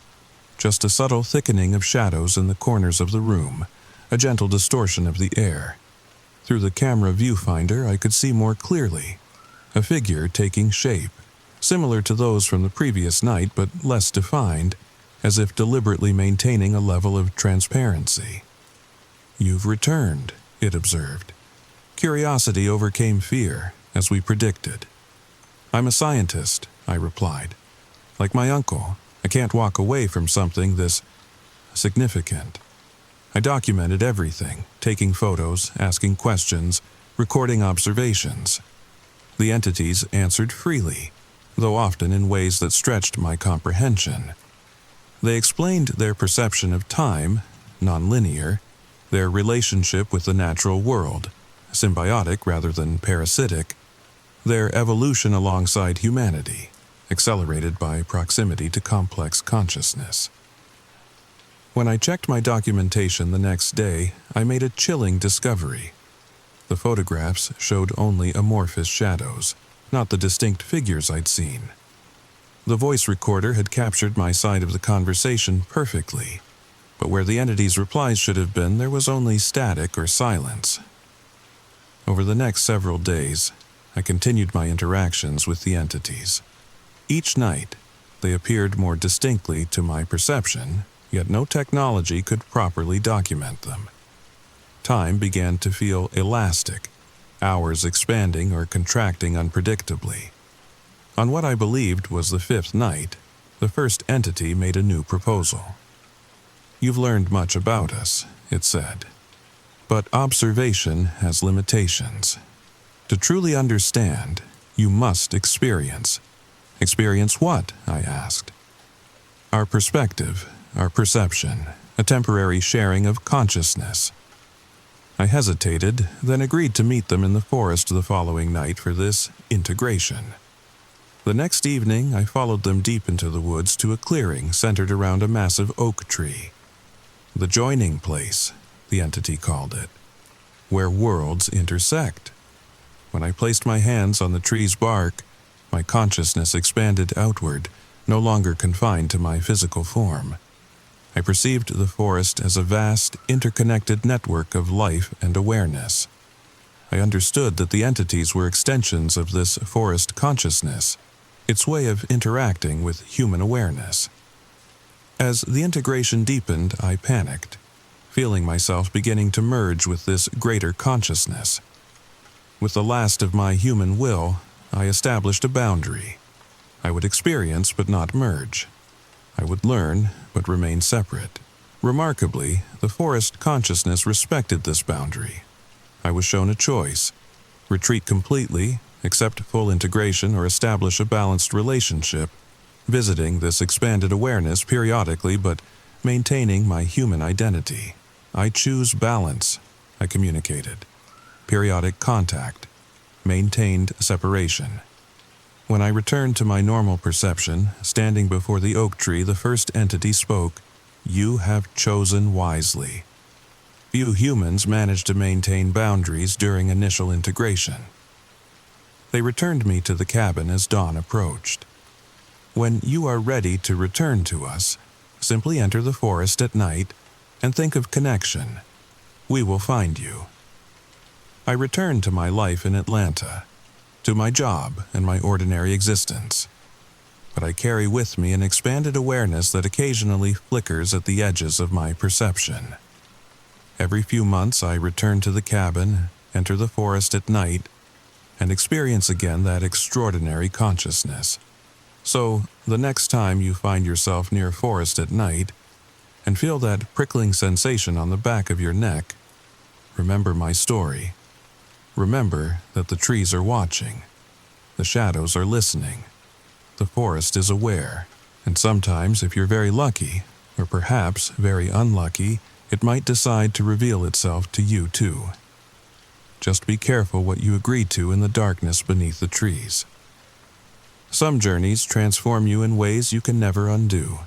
Just a subtle thickening of shadows in the corners of the room, a gentle distortion of the air. Through the camera viewfinder, I could see more clearly. A figure taking shape, similar to those from the previous night but less defined, as if deliberately maintaining a level of transparency. "You've returned," it observed. Curiosity overcame fear, as we predicted. "I'm a scientist," I replied. "Like my uncle, I can't walk away from something this significant." I documented everything, taking photos, asking questions, recording observations. The entities answered freely, though often in ways that stretched my comprehension. They explained their perception of time, nonlinear, their relationship with the natural world, symbiotic rather than parasitic, their evolution alongside humanity, accelerated by proximity to complex consciousness. When I checked my documentation the next day, I made a chilling discovery. The photographs showed only amorphous shadows, not the distinct figures I'd seen. The voice recorder had captured my side of the conversation perfectly, but where the entity's replies should have been, there was only static or silence. Over the next several days, I continued my interactions with the entities. Each night, they appeared more distinctly to my perception, yet no technology could properly document them. Time began to feel elastic, hours expanding or contracting unpredictably. On what I believed was the fifth night, the first entity made a new proposal. "You've learned much about us," it said, "but observation has limitations. To truly understand, you must experience." "Experience what?" I asked. "Our perspective, our perception, a temporary sharing of consciousness." I hesitated, then agreed to meet them in the forest the following night for this integration. The next evening, I followed them deep into the woods to a clearing centered around a massive oak tree. The joining place, the entity called it, where worlds intersect. When I placed my hands on the tree's bark, my consciousness expanded outward, no longer confined to my physical form. I perceived the forest as a vast, interconnected network of life and awareness. I understood that the entities were extensions of this forest consciousness, its way of interacting with human awareness. As the integration deepened, I panicked, feeling myself beginning to merge with this greater consciousness. With the last of my human will, I established a boundary. I would experience but not merge. I would learn, but remain separate. Remarkably, the forest consciousness respected this boundary. I was shown a choice: retreat completely, accept full integration, or establish a balanced relationship, visiting this expanded awareness periodically but maintaining my human identity. I choose balance, I communicated. Periodic contact, maintained separation. When I returned to my normal perception, standing before the oak tree, the first entity spoke, "You have chosen wisely." Few humans manage to maintain boundaries during initial integration. They returned me to the cabin as dawn approached. When you are ready to return to us, simply enter the forest at night and think of connection. We will find you. I returned to my life in Atlanta, to my job and my ordinary existence. But I carry with me an expanded awareness that occasionally flickers at the edges of my perception. Every few months I return to the cabin, enter the forest at night, and experience again that extraordinary consciousness. So, the next time you find yourself near a forest at night and feel that prickling sensation on the back of your neck, remember my story. Remember that the trees are watching, the shadows are listening, the forest is aware, and sometimes if you're very lucky, or perhaps very unlucky, it might decide to reveal itself to you too. Just be careful what you agree to in the darkness beneath the trees. Some journeys transform you in ways you can never undo.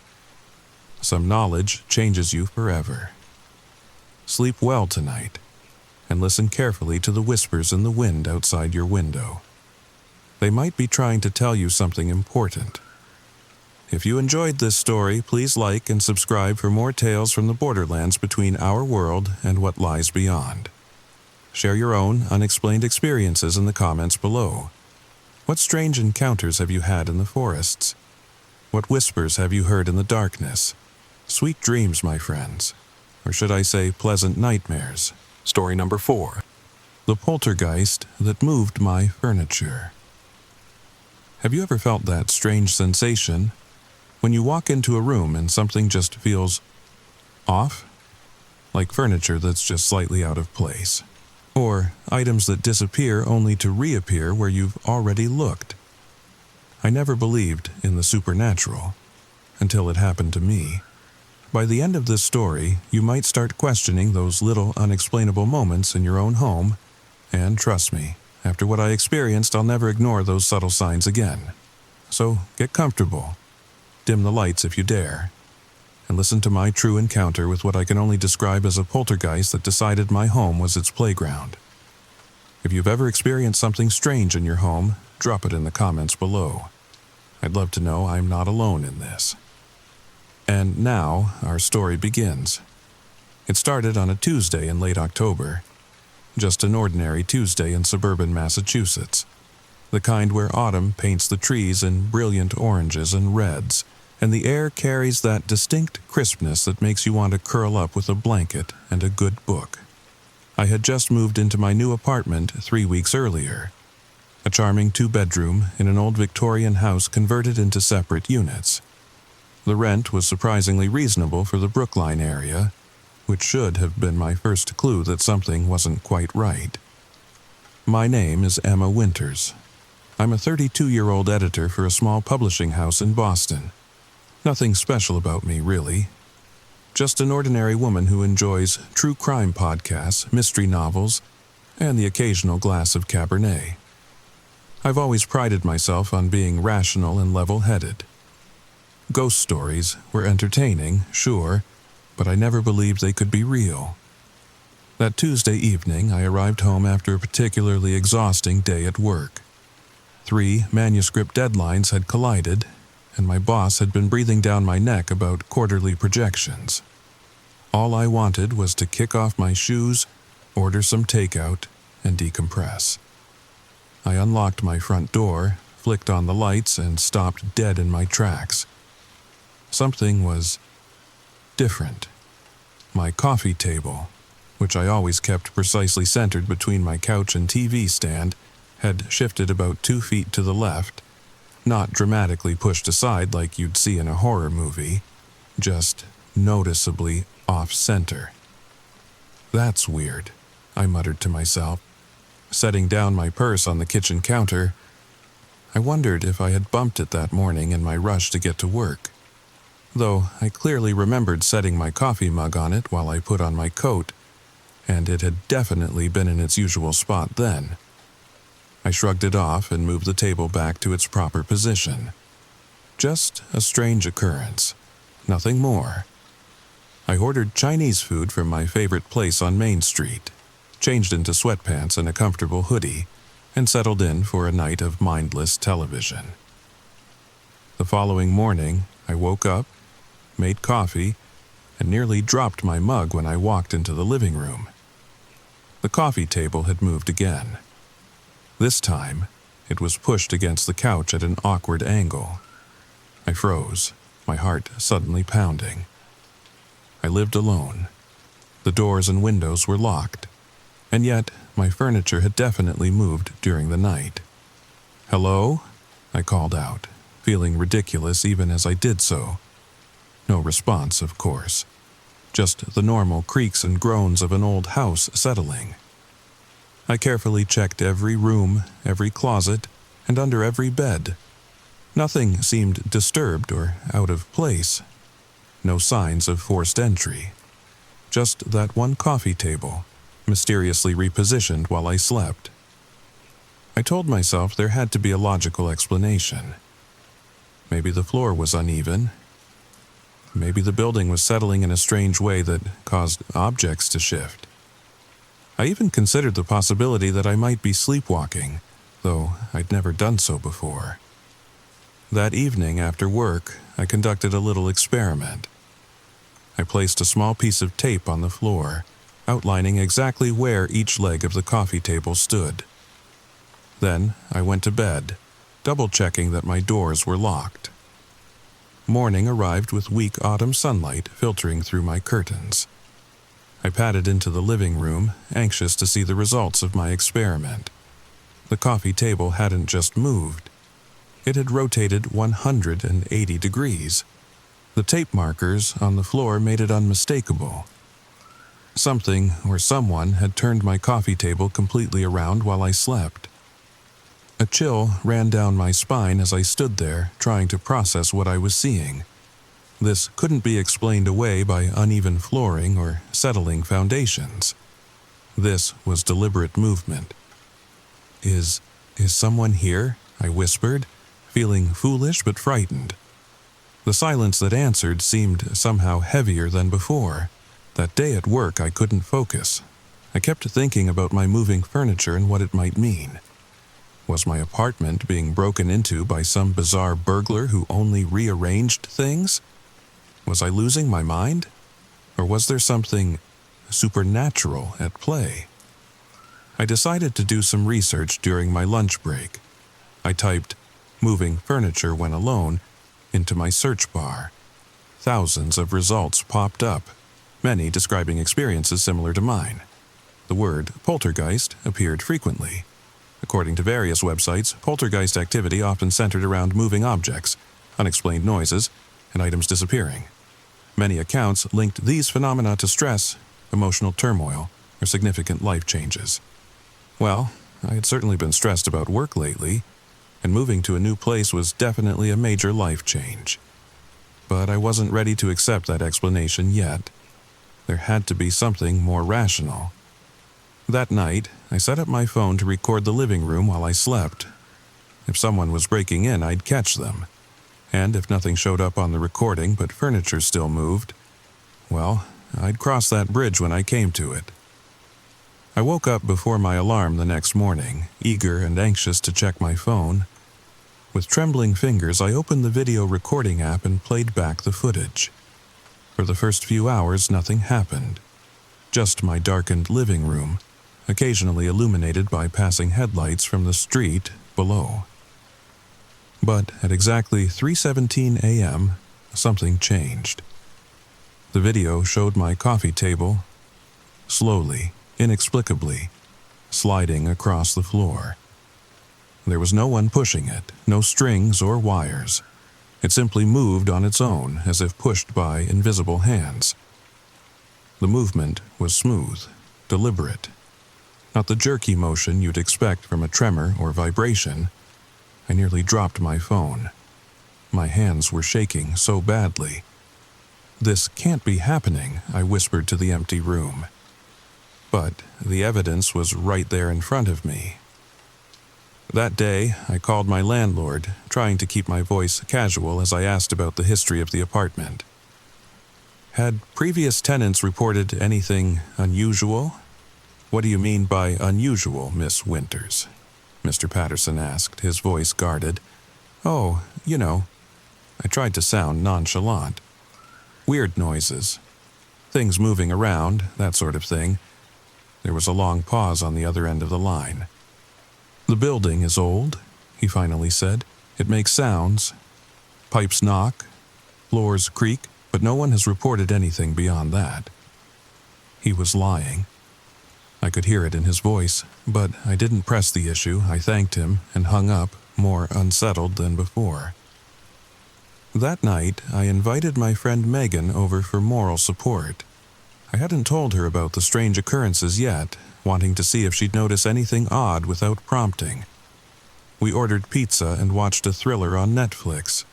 Some knowledge changes you forever. Sleep well tonight, and listen carefully to the whispers in the wind outside your window. They might be trying to tell you something important. If you enjoyed this story, please like and subscribe for more tales from the borderlands between our world and what lies beyond. Share your own unexplained experiences in the comments below. What strange encounters have you had in the forests? What whispers have you heard in the darkness? Sweet dreams, my friends. Or should I say pleasant nightmares? Story number 4. The poltergeist that moved my furniture. Have you ever felt that strange sensation when you walk into a room and something just feels off? Like furniture that's just slightly out of place. Or items that disappear only to reappear where you've already looked. I never believed in the supernatural until it happened to me. By the end of this story, you might start questioning those little unexplainable moments in your own home, and trust me, after what I experienced, I'll never ignore those subtle signs again. So get comfortable, dim the lights if you dare, and listen to my true encounter with what I can only describe as a poltergeist that decided my home was its playground. If you've ever experienced something strange in your home, drop it in the comments below. I'd love to know I'm not alone in this. And now, our story begins. It started on a Tuesday in late October. Just an ordinary Tuesday in suburban Massachusetts. The kind where autumn paints the trees in brilliant oranges and reds, and the air carries that distinct crispness that makes you want to curl up with a blanket and a good book. I had just moved into my new apartment 3 weeks earlier. A charming 2-bedroom in an old Victorian house converted into separate units. The rent was surprisingly reasonable for the Brookline area, which should have been my first clue that something wasn't quite right. My name is Emma Winters. I'm a 32-year-old editor for a small publishing house in Boston. Nothing special about me, really. Just an ordinary woman who enjoys true crime podcasts, mystery novels, and the occasional glass of Cabernet. I've always prided myself on being rational and level-headed. Ghost stories were entertaining, sure, but I never believed they could be real. That Tuesday evening, I arrived home after a particularly exhausting day at work. 3 manuscript deadlines had collided, and my boss had been breathing down my neck about quarterly projections. All I wanted was to kick off my shoes, order some takeout, and decompress. I unlocked my front door, flicked on the lights, and stopped dead in my tracks. Something was different. My coffee table, which I always kept precisely centered between my couch and TV stand, had shifted about 2 feet to the left, not dramatically pushed aside like you'd see in a horror movie, just noticeably off-center. "That's weird," I muttered to myself. Setting down my purse on the kitchen counter, I wondered if I had bumped it that morning in my rush to get to work. Though I clearly remembered setting my coffee mug on it while I put on my coat, and it had definitely been in its usual spot then. I shrugged it off and moved the table back to its proper position. Just a strange occurrence, nothing more. I ordered Chinese food from my favorite place on Main Street, changed into sweatpants and a comfortable hoodie, and settled in for a night of mindless television. The following morning, I woke up, made coffee, and nearly dropped my mug when I walked into the living room. The coffee table had moved again. This time, it was pushed against the couch at an awkward angle. I froze, my heart suddenly pounding. I lived alone. The doors and windows were locked, and yet my furniture had definitely moved during the night. "Hello?" I called out, feeling ridiculous even as I did so. No response, of course. Just the normal creaks and groans of an old house settling. I carefully checked every room, every closet, and under every bed. Nothing seemed disturbed or out of place. No signs of forced entry. Just that one coffee table, mysteriously repositioned while I slept. I told myself there had to be a logical explanation. Maybe the floor was uneven. Maybe the building was settling in a strange way that caused objects to shift. I even considered the possibility that I might be sleepwalking, though I'd never done so before. That evening after work, I conducted a little experiment. I placed a small piece of tape on the floor, outlining exactly where each leg of the coffee table stood. Then I went to bed, double-checking that my doors were locked. Morning arrived with weak autumn sunlight filtering through my curtains. I padded into the living room, anxious to see the results of my experiment. The coffee table hadn't just moved. It had rotated 180 degrees. The tape markers on the floor made it unmistakable. Something or someone had turned my coffee table completely around while I slept. A chill ran down my spine as I stood there, trying to process what I was seeing. This couldn't be explained away by uneven flooring or settling foundations. This was deliberate movement. Is someone here?" I whispered, feeling foolish but frightened. The silence that answered seemed somehow heavier than before. That day at work I couldn't focus. I kept thinking about my moving furniture and what it might mean. Was my apartment being broken into by some bizarre burglar who only rearranged things? Was I losing my mind? Or was there something supernatural at play? I decided to do some research during my lunch break. I typed "moving furniture when alone" into my search bar. Thousands of results popped up, many describing experiences similar to mine. The word poltergeist appeared frequently. According to various websites, poltergeist activity often centered around moving objects, unexplained noises, and items disappearing. Many accounts linked these phenomena to stress, emotional turmoil, or significant life changes. Well, I had certainly been stressed about work lately, and moving to a new place was definitely a major life change. but I wasn't ready to accept that explanation yet. There had to be something more rational. That night, I set up my phone to record the living room while I slept. If someone was breaking in, I'd catch them. And if nothing showed up on the recording but furniture still moved, well, I'd cross that bridge when I came to it. I woke up before my alarm the next morning, eager and anxious to check my phone. With trembling fingers, I opened the video recording app and played back the footage. For the first few hours, nothing happened. Just my darkened living room, occasionally illuminated by passing headlights from the street below. But at exactly 3:17 a.m., something changed. The video showed my coffee table, slowly, inexplicably, sliding across the floor. There was no one pushing it, no strings or wires. It simply moved on its own, as if pushed by invisible hands. The movement was smooth, deliberate. Not the jerky motion you'd expect from a tremor or vibration. I nearly dropped my phone. My hands were shaking so badly. "This can't be happening," I whispered to the empty room. But the evidence was right there in front of me. That day, I called my landlord, trying to keep my voice casual as I asked about the history of the apartment. "Had previous tenants reported anything unusual?" "What do you mean by unusual, Miss Winters?" Mr. Patterson asked, his voice guarded. "Oh, you know," I tried to sound nonchalant. "Weird noises. Things moving around, that sort of thing." There was a long pause on the other end of the line. "The building is old," he finally said. "It makes sounds. Pipes knock, floors creak, but no one has reported anything beyond that." He was lying. I could hear it in his voice, but I didn't press the issue. I thanked him and hung up, more unsettled than before. That night, I invited my friend Megan over for moral support. I hadn't told her about the strange occurrences yet, wanting to see if she'd notice anything odd without prompting. We ordered pizza and watched a thriller on Netflix.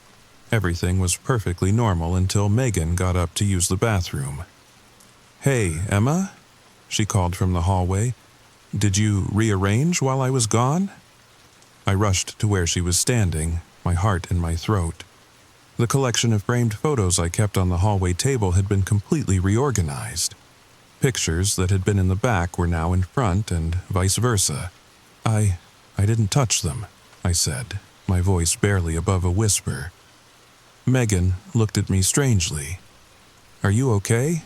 Everything was perfectly normal until Megan got up to use the bathroom. "Hey, Emma?" she called from the hallway. "Did you rearrange while I was gone?" I rushed to where she was standing, my heart in my throat. The collection of framed photos I kept on the hallway table had been completely reorganized. Pictures that had been in the back were now in front and vice versa. I didn't touch them," I said, my voice barely above a whisper. Megan looked at me strangely. "Are you okay?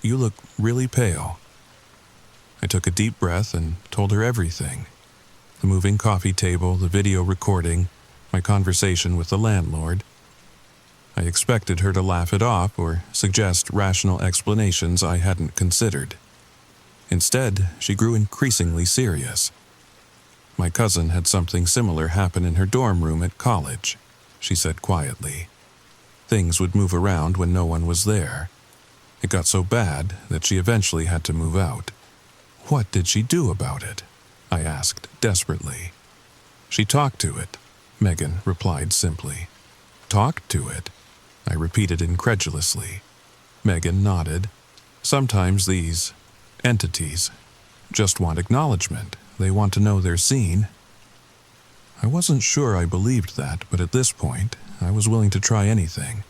You look really pale." I took a deep breath and told her everything. The moving coffee table, the video recording, my conversation with the landlord. I expected her to laugh it off or suggest rational explanations I hadn't considered. Instead, she grew increasingly serious. "My cousin had something similar happen in her dorm room at college," she said quietly. "Things would move around when no one was there. It got so bad that she eventually had to move out." "What did she do about it?" I asked desperately. "She talked to it," Megan replied simply. "Talked to it?" I repeated incredulously. Megan nodded. "Sometimes these entities just want acknowledgement. They want to know they're seen." I wasn't sure I believed that, but at this point, I was willing to try anything.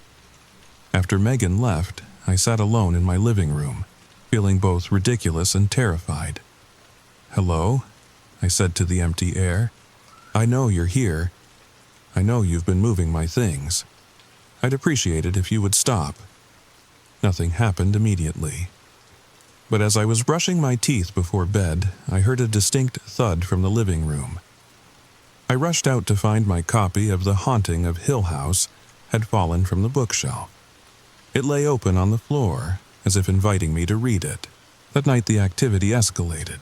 After Megan left, I sat alone in my living room, feeling both ridiculous and terrified. "Hello?" I said to the empty air. "I know you're here. I know you've been moving my things. I'd appreciate it if you would stop." Nothing happened immediately. But as I was brushing my teeth before bed, I heard a distinct thud from the living room. I rushed out to find my copy of The Haunting of Hill House had fallen from the bookshelf. It lay open on the floor, as if inviting me to read it. That night the activity escalated.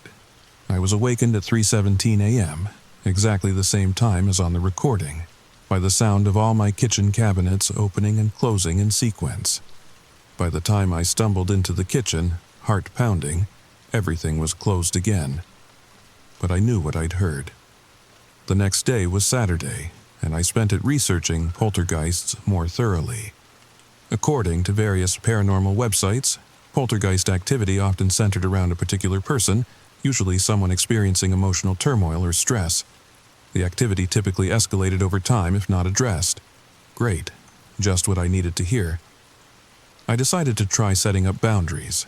I was awakened at 3:17 a.m., exactly the same time as on the recording, by the sound of all my kitchen cabinets opening and closing in sequence. By the time I stumbled into the kitchen, heart pounding, everything was closed again. But I knew what I'd heard. The next day was Saturday, and I spent it researching poltergeists more thoroughly. According to various paranormal websites, poltergeist activity often centered around a particular person, usually someone experiencing emotional turmoil or stress. The activity typically escalated over time if not addressed. Great, just what I needed to hear. I decided to try setting up boundaries.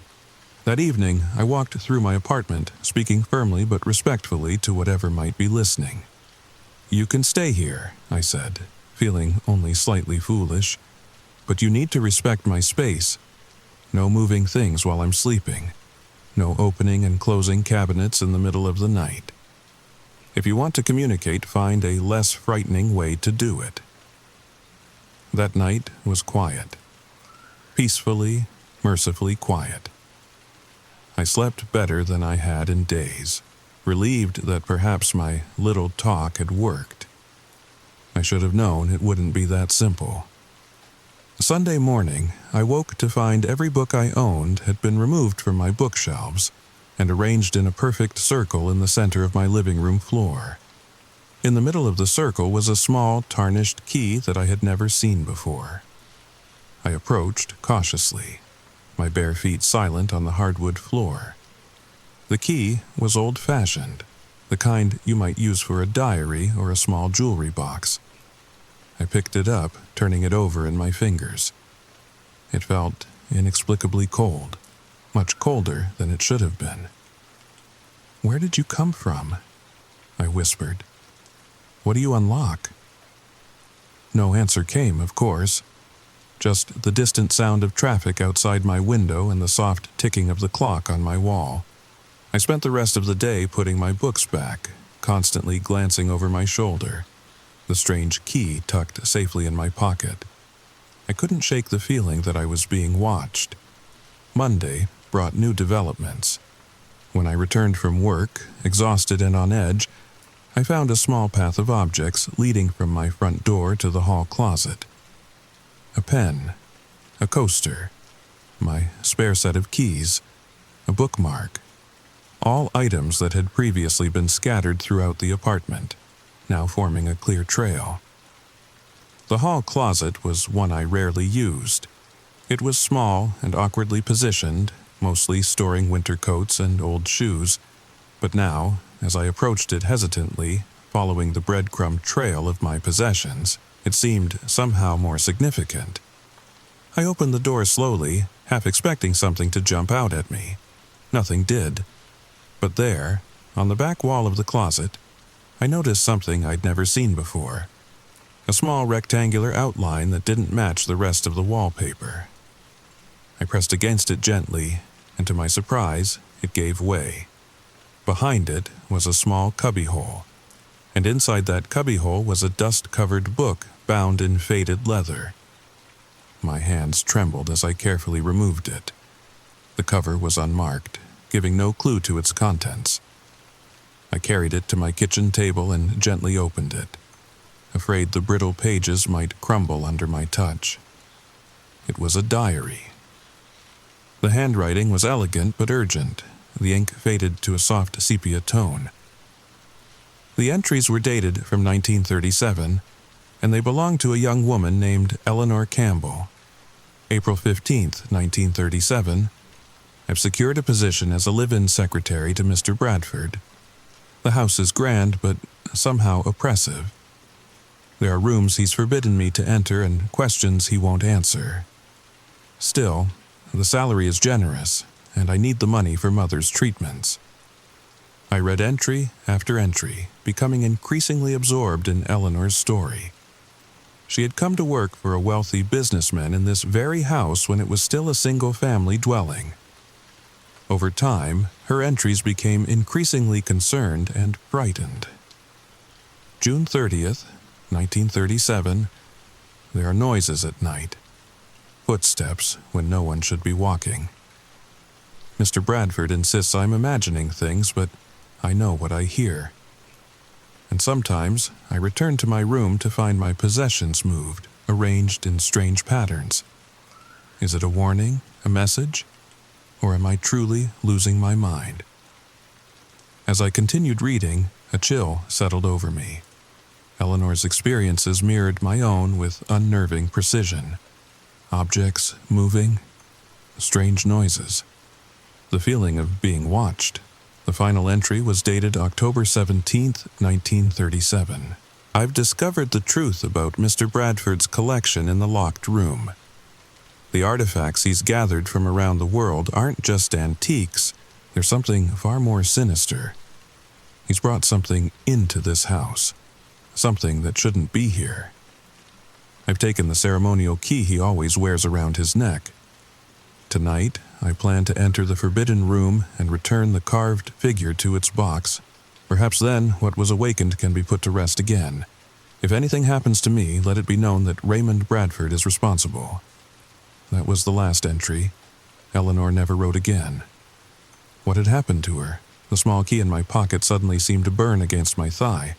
That evening, I walked through my apartment, speaking firmly but respectfully to whatever might be listening. "You can stay here," I said, feeling only slightly foolish. "But you need to respect my space. No moving things while I'm sleeping. No opening and closing cabinets in the middle of the night. If you want to communicate, find a less frightening way to do it." That night was quiet. Peacefully, mercifully quiet. I slept better than I had in days, relieved that perhaps my little talk had worked. I should have known it wouldn't be that simple. Sunday morning, I woke to find every book I owned had been removed from my bookshelves and arranged in a perfect circle in the center of my living room floor. In the middle of the circle was a small, tarnished key that I had never seen before. I approached cautiously, my bare feet silent on the hardwood floor. The key was old-fashioned, the kind you might use for a diary or a small jewelry box. I picked it up, turning it over in my fingers. It felt inexplicably cold, much colder than it should have been. "Where did you come from?" I whispered. "What do you unlock?" No answer came, of course. Just the distant sound of traffic outside my window and the soft ticking of the clock on my wall. I spent the rest of the day putting my books back, constantly glancing over my shoulder, the strange key tucked safely in my pocket. I couldn't shake the feeling that I was being watched. Monday brought new developments. When I returned from work, exhausted and on edge, I found a small path of objects leading from my front door to the hall closet. A pen, a coaster, my spare set of keys, a bookmark, all items that had previously been scattered throughout the apartment, now forming a clear trail. The hall closet was one I rarely used. It was small and awkwardly positioned, mostly storing winter coats and old shoes, but now, as I approached it hesitantly, following the breadcrumb trail of my possessions, it seemed somehow more significant. I opened the door slowly, half expecting something to jump out at me. Nothing did. But there, on the back wall of the closet, I noticed something I'd never seen before. A small rectangular outline that didn't match the rest of the wallpaper. I pressed against it gently, and to my surprise, it gave way. Behind it was a small cubbyhole, and inside that cubbyhole was a dust-covered book bound in faded leather. My hands trembled as I carefully removed it. The cover was unmarked, giving no clue to its contents. I carried it to my kitchen table and gently opened it, afraid the brittle pages might crumble under my touch. It was a diary. The handwriting was elegant but urgent, the ink faded to a soft sepia tone. The entries were dated from 1937, and they belonged to a young woman named Eleanor Campbell. April 15th, 1937. I've secured a position as a live-in secretary to Mr. Bradford. The house is grand, but somehow oppressive. There are rooms he's forbidden me to enter and questions he won't answer. Still, the salary is generous, and I need the money for Mother's treatments. I read entry after entry, becoming increasingly absorbed in Eleanor's story. She had come to work for a wealthy businessman in this very house when it was still a single-family dwelling. Over time, her entries became increasingly concerned and frightened. June 30th, 1937. There are noises at night. Footsteps when no one should be walking. Mr. Bradford insists I'm imagining things, but I know what I hear. And sometimes I return to my room to find my possessions moved, arranged in strange patterns. Is it a warning, a message, or am I truly losing my mind? As I continued reading, a chill settled over me. Eleanor's experiences mirrored my own with unnerving precision. objects moving, strange noises. The feeling of being watched. The final entry was dated October 17th, 1937. I've discovered the truth about Mr. Bradford's collection in the locked room. The artifacts he's gathered from around the world aren't just antiques, they're something far more sinister. He's brought something into this house, something that shouldn't be here. I've taken the ceremonial key he always wears around his neck. Tonight, I plan to enter the forbidden room and return the carved figure to its box. Perhaps then, what was awakened can be put to rest again. If anything happens to me, let it be known that Raymond Bradford is responsible. That was the last entry. Eleanor never wrote again. What had happened to her? The small key in my pocket suddenly seemed to burn against my thigh.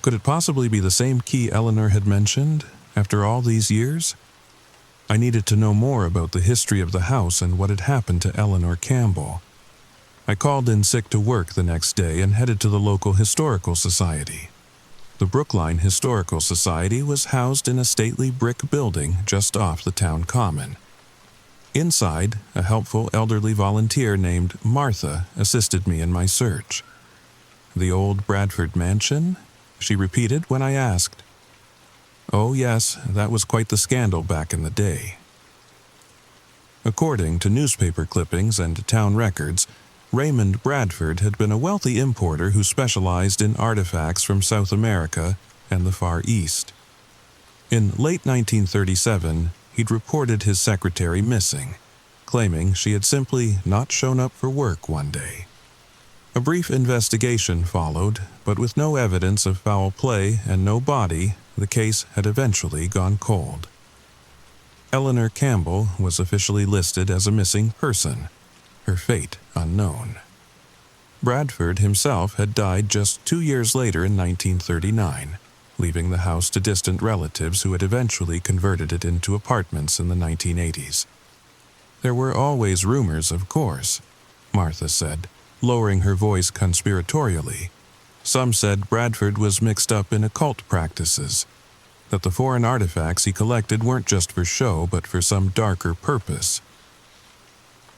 Could it possibly be the same key Eleanor had mentioned, after all these years? I needed to know more about the history of the house and what had happened to Eleanor Campbell. I called in sick to work the next day and headed to the local historical society. The Brookline Historical Society was housed in a stately brick building just off the town common. Inside, a helpful elderly volunteer named Martha assisted me in my search. "The old Bradford mansion?" she repeated when I asked. Oh yes, that was quite the scandal back in the day. According to newspaper clippings and town records, Raymond Bradford had been a wealthy importer who specialized in artifacts from South America and the Far East. In late 1937, he'd reported his secretary missing, claiming she had simply not shown up for work one day. A brief investigation followed, but with no evidence of foul play and no body, the case had eventually gone cold. Eleanor Campbell was officially listed as a missing person, her fate unknown. Bradford himself had died just 2 years later in 1939, leaving the house to distant relatives who had eventually converted it into apartments in the 1980s. There were always rumors, of course, Martha said, lowering her voice conspiratorially. Some said Bradford was mixed up in occult practices, that the foreign artifacts he collected weren't just for show but for some darker purpose.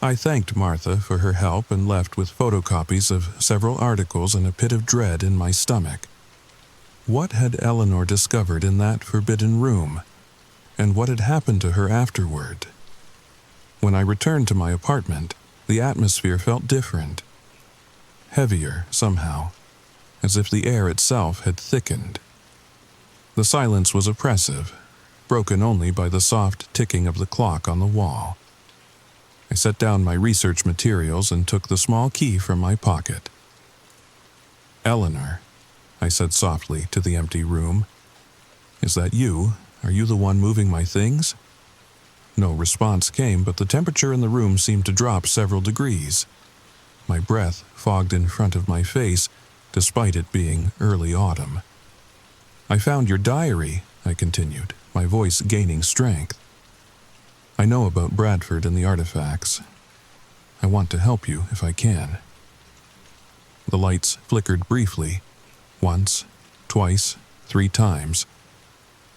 I thanked Martha for her help and left with photocopies of several articles and a pit of dread in my stomach. What had Eleanor discovered in that forbidden room? And what had happened to her afterward? When I returned to my apartment, the atmosphere felt different. Heavier, somehow, as if the air itself had thickened. The silence was oppressive, broken only by the soft ticking of the clock on the wall. I set down my research materials and took the small key from my pocket. "Eleanor," I said softly to the empty room. "Is that you? Are you the one moving my things?" No response came, but the temperature in the room seemed to drop several degrees. My breath fogged in front of my face, despite it being early autumn. "I found your diary," I continued, my voice gaining strength. "I know about Bradford and the artifacts. I want to help you if I can." The lights flickered briefly, once, twice, 3 times.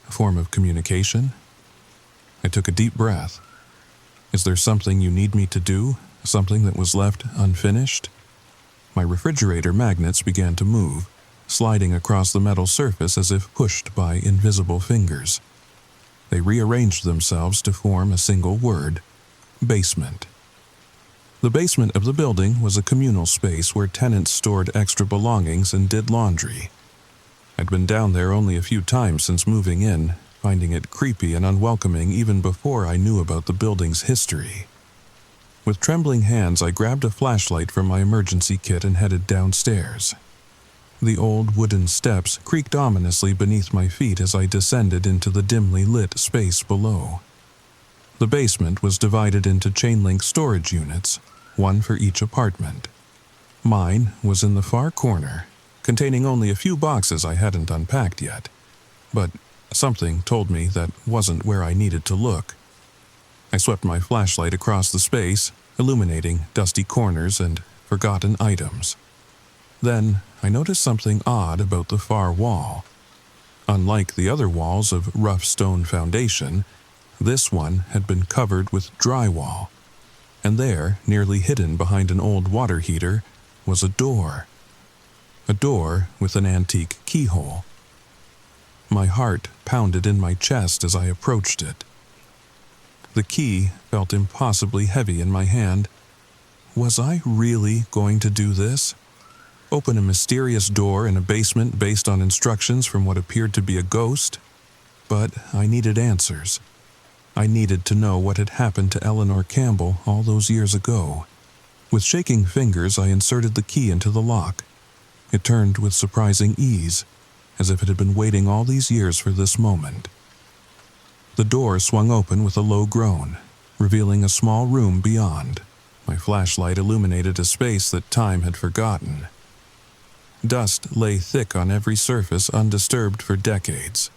A form of communication? I took a deep breath. "Is there something you need me to do? Something that was left unfinished?" My refrigerator magnets began to move, sliding across the metal surface as if pushed by invisible fingers. They rearranged themselves to form a single word: basement. The basement of the building was a communal space where tenants stored extra belongings and did laundry. I'd been down there only a few times since moving in, finding it creepy and unwelcoming even before I knew about the building's history. With trembling hands, I grabbed a flashlight from my emergency kit and headed downstairs. The old wooden steps creaked ominously beneath my feet as I descended into the dimly lit space below. The basement was divided into chain-link storage units, one for each apartment. Mine was in the far corner, containing only a few boxes I hadn't unpacked yet. But something told me that wasn't where I needed to look. I swept my flashlight across the space, illuminating dusty corners and forgotten items. Then I noticed something odd about the far wall. Unlike the other walls of rough stone foundation, This one had been covered with drywall, and there, nearly hidden behind an old water heater, was a door. A door with an antique keyhole. My heart pounded in my chest as I approached it. The key felt impossibly heavy in my hand. Was I really going to do this? Open a mysterious door in a basement based on instructions from what appeared to be a ghost? But I needed answers. I needed to know what had happened to Eleanor Campbell all those years ago. With shaking fingers, I inserted the key into the lock. It turned with surprising ease, as if it had been waiting all these years for this moment. The door swung open with a low groan, revealing a small room beyond. My flashlight illuminated a space that time had forgotten. Dust lay thick on every surface, undisturbed for decades.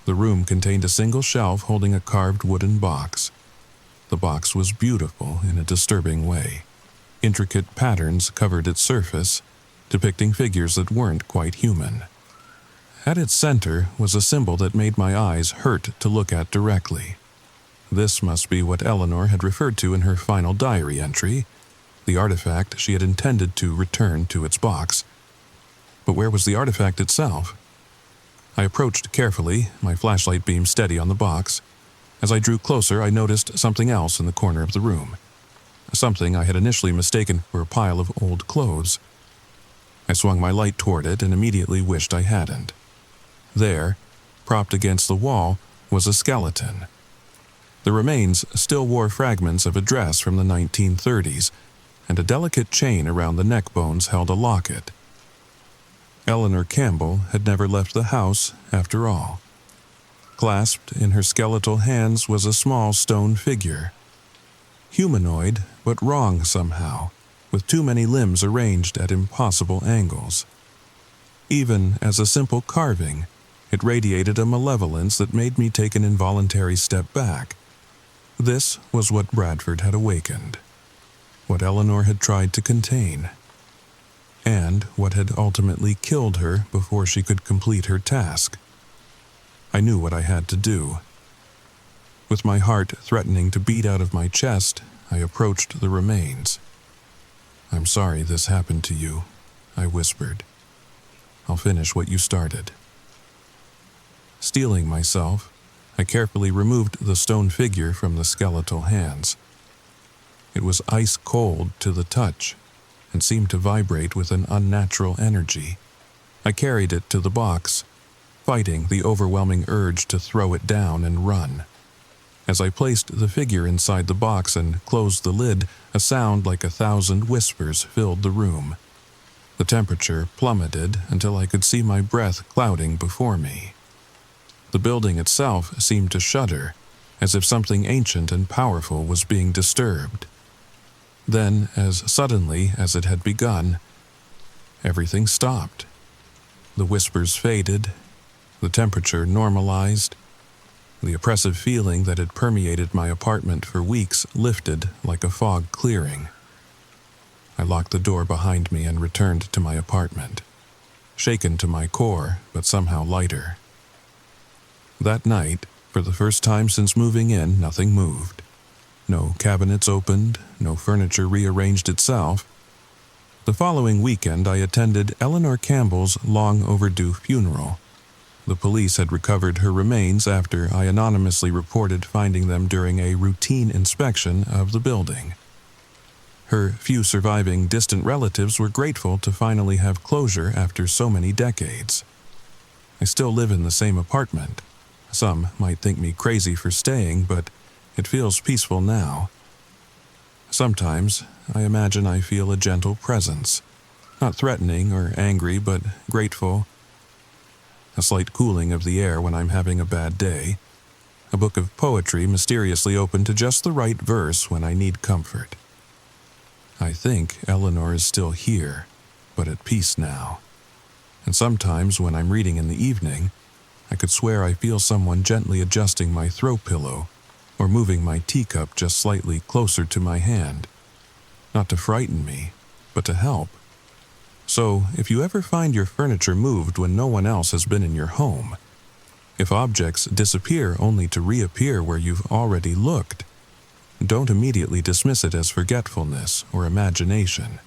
The room contained a single shelf holding a carved wooden box. The box was beautiful in a disturbing way. Intricate patterns covered its surface, depicting figures that weren't quite human. At its center was a symbol that made my eyes hurt to look at directly. This must be what Eleanor had referred to in her final diary entry, the artifact she had intended to return to its box. But where was the artifact itself? I approached carefully, my flashlight beam steady on the box. As I drew closer, I noticed something else in the corner of the room. Something I had initially mistaken for a pile of old clothes. I swung my light toward it and immediately wished I hadn't. There, propped against the wall, was a skeleton. The remains still wore fragments of a dress from the 1930s, and a delicate chain around the neck bones held a locket. Eleanor Campbell had never left the house, after all. Clasped in her skeletal hands was a small stone figure. Humanoid, but wrong somehow, with too many limbs arranged at impossible angles. Even as a simple carving, it radiated a malevolence that made me take an involuntary step back. This was what Bradford had awakened, what Eleanor had tried to contain, and what had ultimately killed her before she could complete her task. I knew what I had to do. With my heart threatening to beat out of my chest, I approached the remains. "I'm sorry this happened to you," I whispered. "I'll finish what you started." Steeling myself, I carefully removed the stone figure from the skeletal hands. It was ice cold to the touch and seemed to vibrate with an unnatural energy. I carried it to the box, fighting the overwhelming urge to throw it down and run. As I placed the figure inside the box and closed the lid, a sound like 1,000 whispers filled the room. The temperature plummeted until I could see my breath clouding before me. The building itself seemed to shudder, as if something ancient and powerful was being disturbed. Then, as suddenly as it had begun, everything stopped. The whispers faded, the temperature normalized. The oppressive feeling that had permeated my apartment for weeks lifted like a fog clearing. I locked the door behind me and returned to my apartment, shaken to my core, but somehow lighter. That night, for the first time since moving in, nothing moved. No cabinets opened, no furniture rearranged itself. The following weekend, I attended Eleanor Campbell's long-overdue funeral. The police had recovered her remains after I anonymously reported finding them during a routine inspection of the building. Her few surviving distant relatives were grateful to finally have closure after so many decades. I still live in the same apartment. Some might think me crazy for staying, but it feels peaceful now. Sometimes I imagine I feel a gentle presence, not threatening or angry, but grateful. A slight cooling of the air when I'm having a bad day. A book of poetry mysteriously open to just the right verse when I need comfort. I think Eleanor is still here, but at peace now. And sometimes when I'm reading in the evening, I could swear I feel someone gently adjusting my throw pillow or moving my teacup just slightly closer to my hand. Not to frighten me, but to help. So, if you ever find your furniture moved when no one else has been in your home, If objects disappear only to reappear where you've already looked, don't immediately dismiss it as forgetfulness or imagination.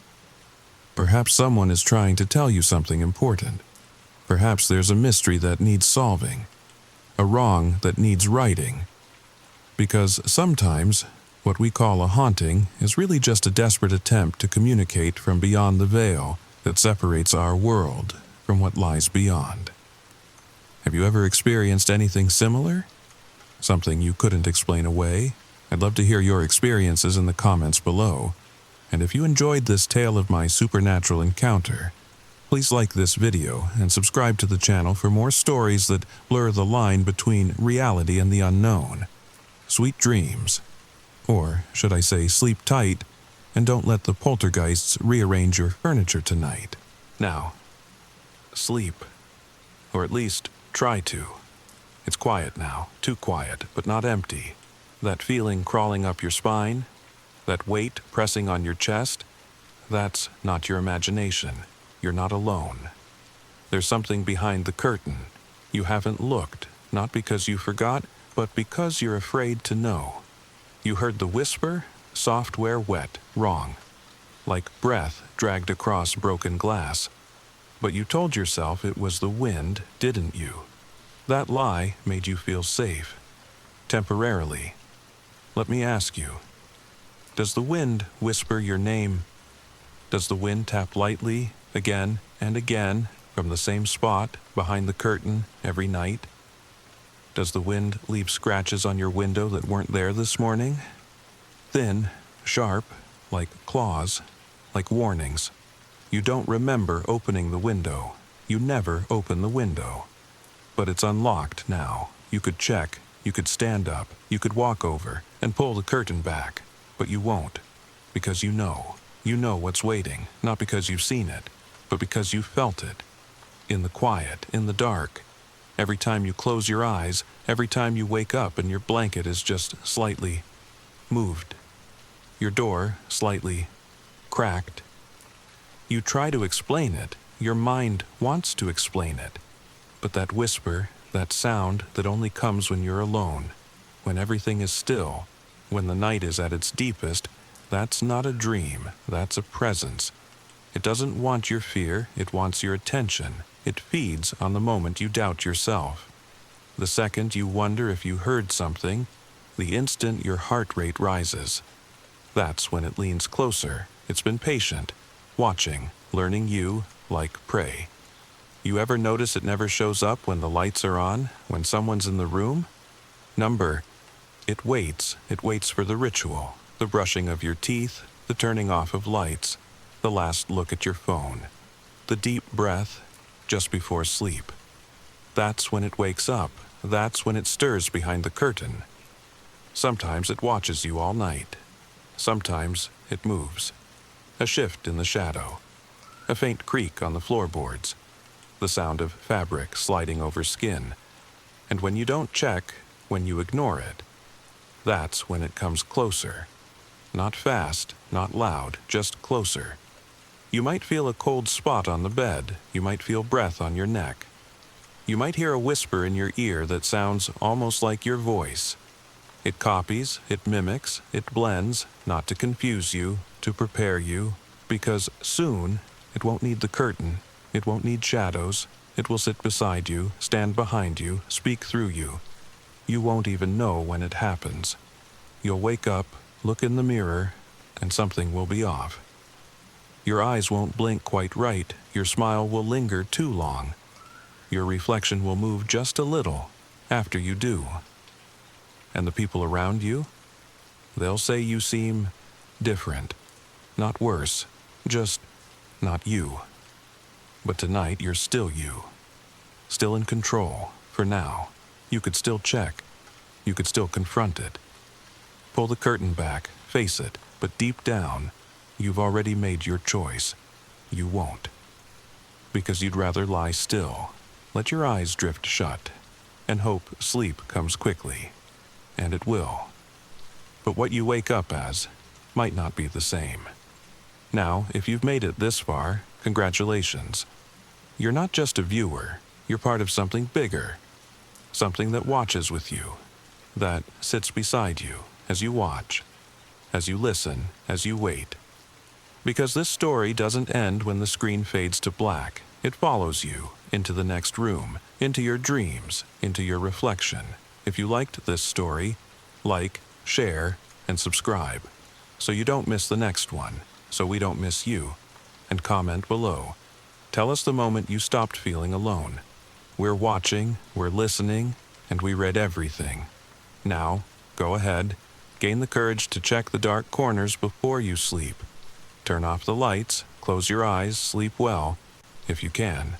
Perhaps someone is trying to tell you something important. Perhaps there's a mystery that needs solving, a wrong that needs righting. Because sometimes, what we call a haunting is really just a desperate attempt to communicate from beyond the veil that separates our world from what lies beyond. Have you ever experienced anything similar? Something you couldn't explain away? I'd love to hear your experiences in the comments below. And if you enjoyed this tale of my supernatural encounter, please like this video and subscribe to the channel for more stories that blur the line between reality and the unknown. Sweet dreams. Or should I say, sleep tight, and don't let the poltergeists rearrange your furniture tonight. Now, sleep. Or at least, try to. It's quiet now, too quiet, but not empty. That feeling crawling up your spine, that weight pressing on your chest, that's not your imagination. You're not alone. There's something behind the curtain. You haven't looked, not because you forgot, but because you're afraid to know. You heard the whisper, soft where wet, wrong. Like breath dragged across broken glass. But you told yourself it was the wind, didn't you? That lie made you feel safe. Temporarily. Let me ask you, does the wind whisper your name? Does the wind tap lightly, again and again, from the same spot behind the curtain every night? Does the wind leave scratches on your window that weren't there this morning? Thin, sharp, like claws, like warnings. You don't remember opening the window. You never open the window. But it's unlocked now. You could check, you could stand up, you could walk over and pull the curtain back. But you won't, because you know. You know what's waiting, not because you've seen it, but because you felt it. In the quiet, in the dark. Every time you close your eyes, every time you wake up and your blanket is just slightly moved. Your door slightly cracked. You try to explain it. Your mind wants to explain it. But that whisper, that sound that only comes when you're alone, when everything is still, when the night is at its deepest, that's not a dream, that's a presence. It doesn't want your fear, it wants your attention. It feeds on the moment you doubt yourself. The second you wonder if you heard something, the instant your heart rate rises. That's when it leans closer. It's been patient, watching, learning you like prey. You ever notice it never shows up when the lights are on, when someone's in the room? It waits for the ritual, the brushing of your teeth, the turning off of lights, the last look at your phone, the deep breath just before sleep. That's when it wakes up. That's when it stirs behind the curtain. Sometimes it watches you all night. Sometimes it moves. A shift in the shadow. A faint creak on the floorboards. The sound of fabric sliding over skin. And when you don't check, when you ignore it, that's when it comes closer. Not fast, not loud, just closer. You might feel a cold spot on the bed. You might feel breath on your neck. You might hear a whisper in your ear that sounds almost like your voice. It copies, it mimics, it blends, not to confuse you, to prepare you, because soon it won't need the curtain, it won't need shadows, it will sit beside you, stand behind you, speak through you. You won't even know when it happens. You'll wake up, look in the mirror, and something will be off. Your eyes won't blink quite right, your smile will linger too long. Your reflection will move just a little after you do. And the people around you? They'll say you seem different. Not worse, just not you. But tonight you're still you. Still in control, for now. You could still check. You could still confront it. Pull the curtain back, face it, but deep down, you've already made your choice. You won't. Because you'd rather lie still, let your eyes drift shut, and hope sleep comes quickly. And it will. But what you wake up as might not be the same. Now, if you've made it this far, congratulations. You're not just a viewer, you're part of something bigger. something that watches with you, that sits beside you as you watch, as you listen, as you wait. Because this story doesn't end when the screen fades to black. It follows you into the next room, into your dreams, into your reflection. If you liked this story, like, share, and subscribe, so you don't miss the next one, so we don't miss you, and comment below. Tell us the moment you stopped feeling alone. We're watching, we're listening, and we read everything. Now, go ahead, gain the courage to check the dark corners before you sleep. Turn off the lights, close your eyes, sleep well, if you can.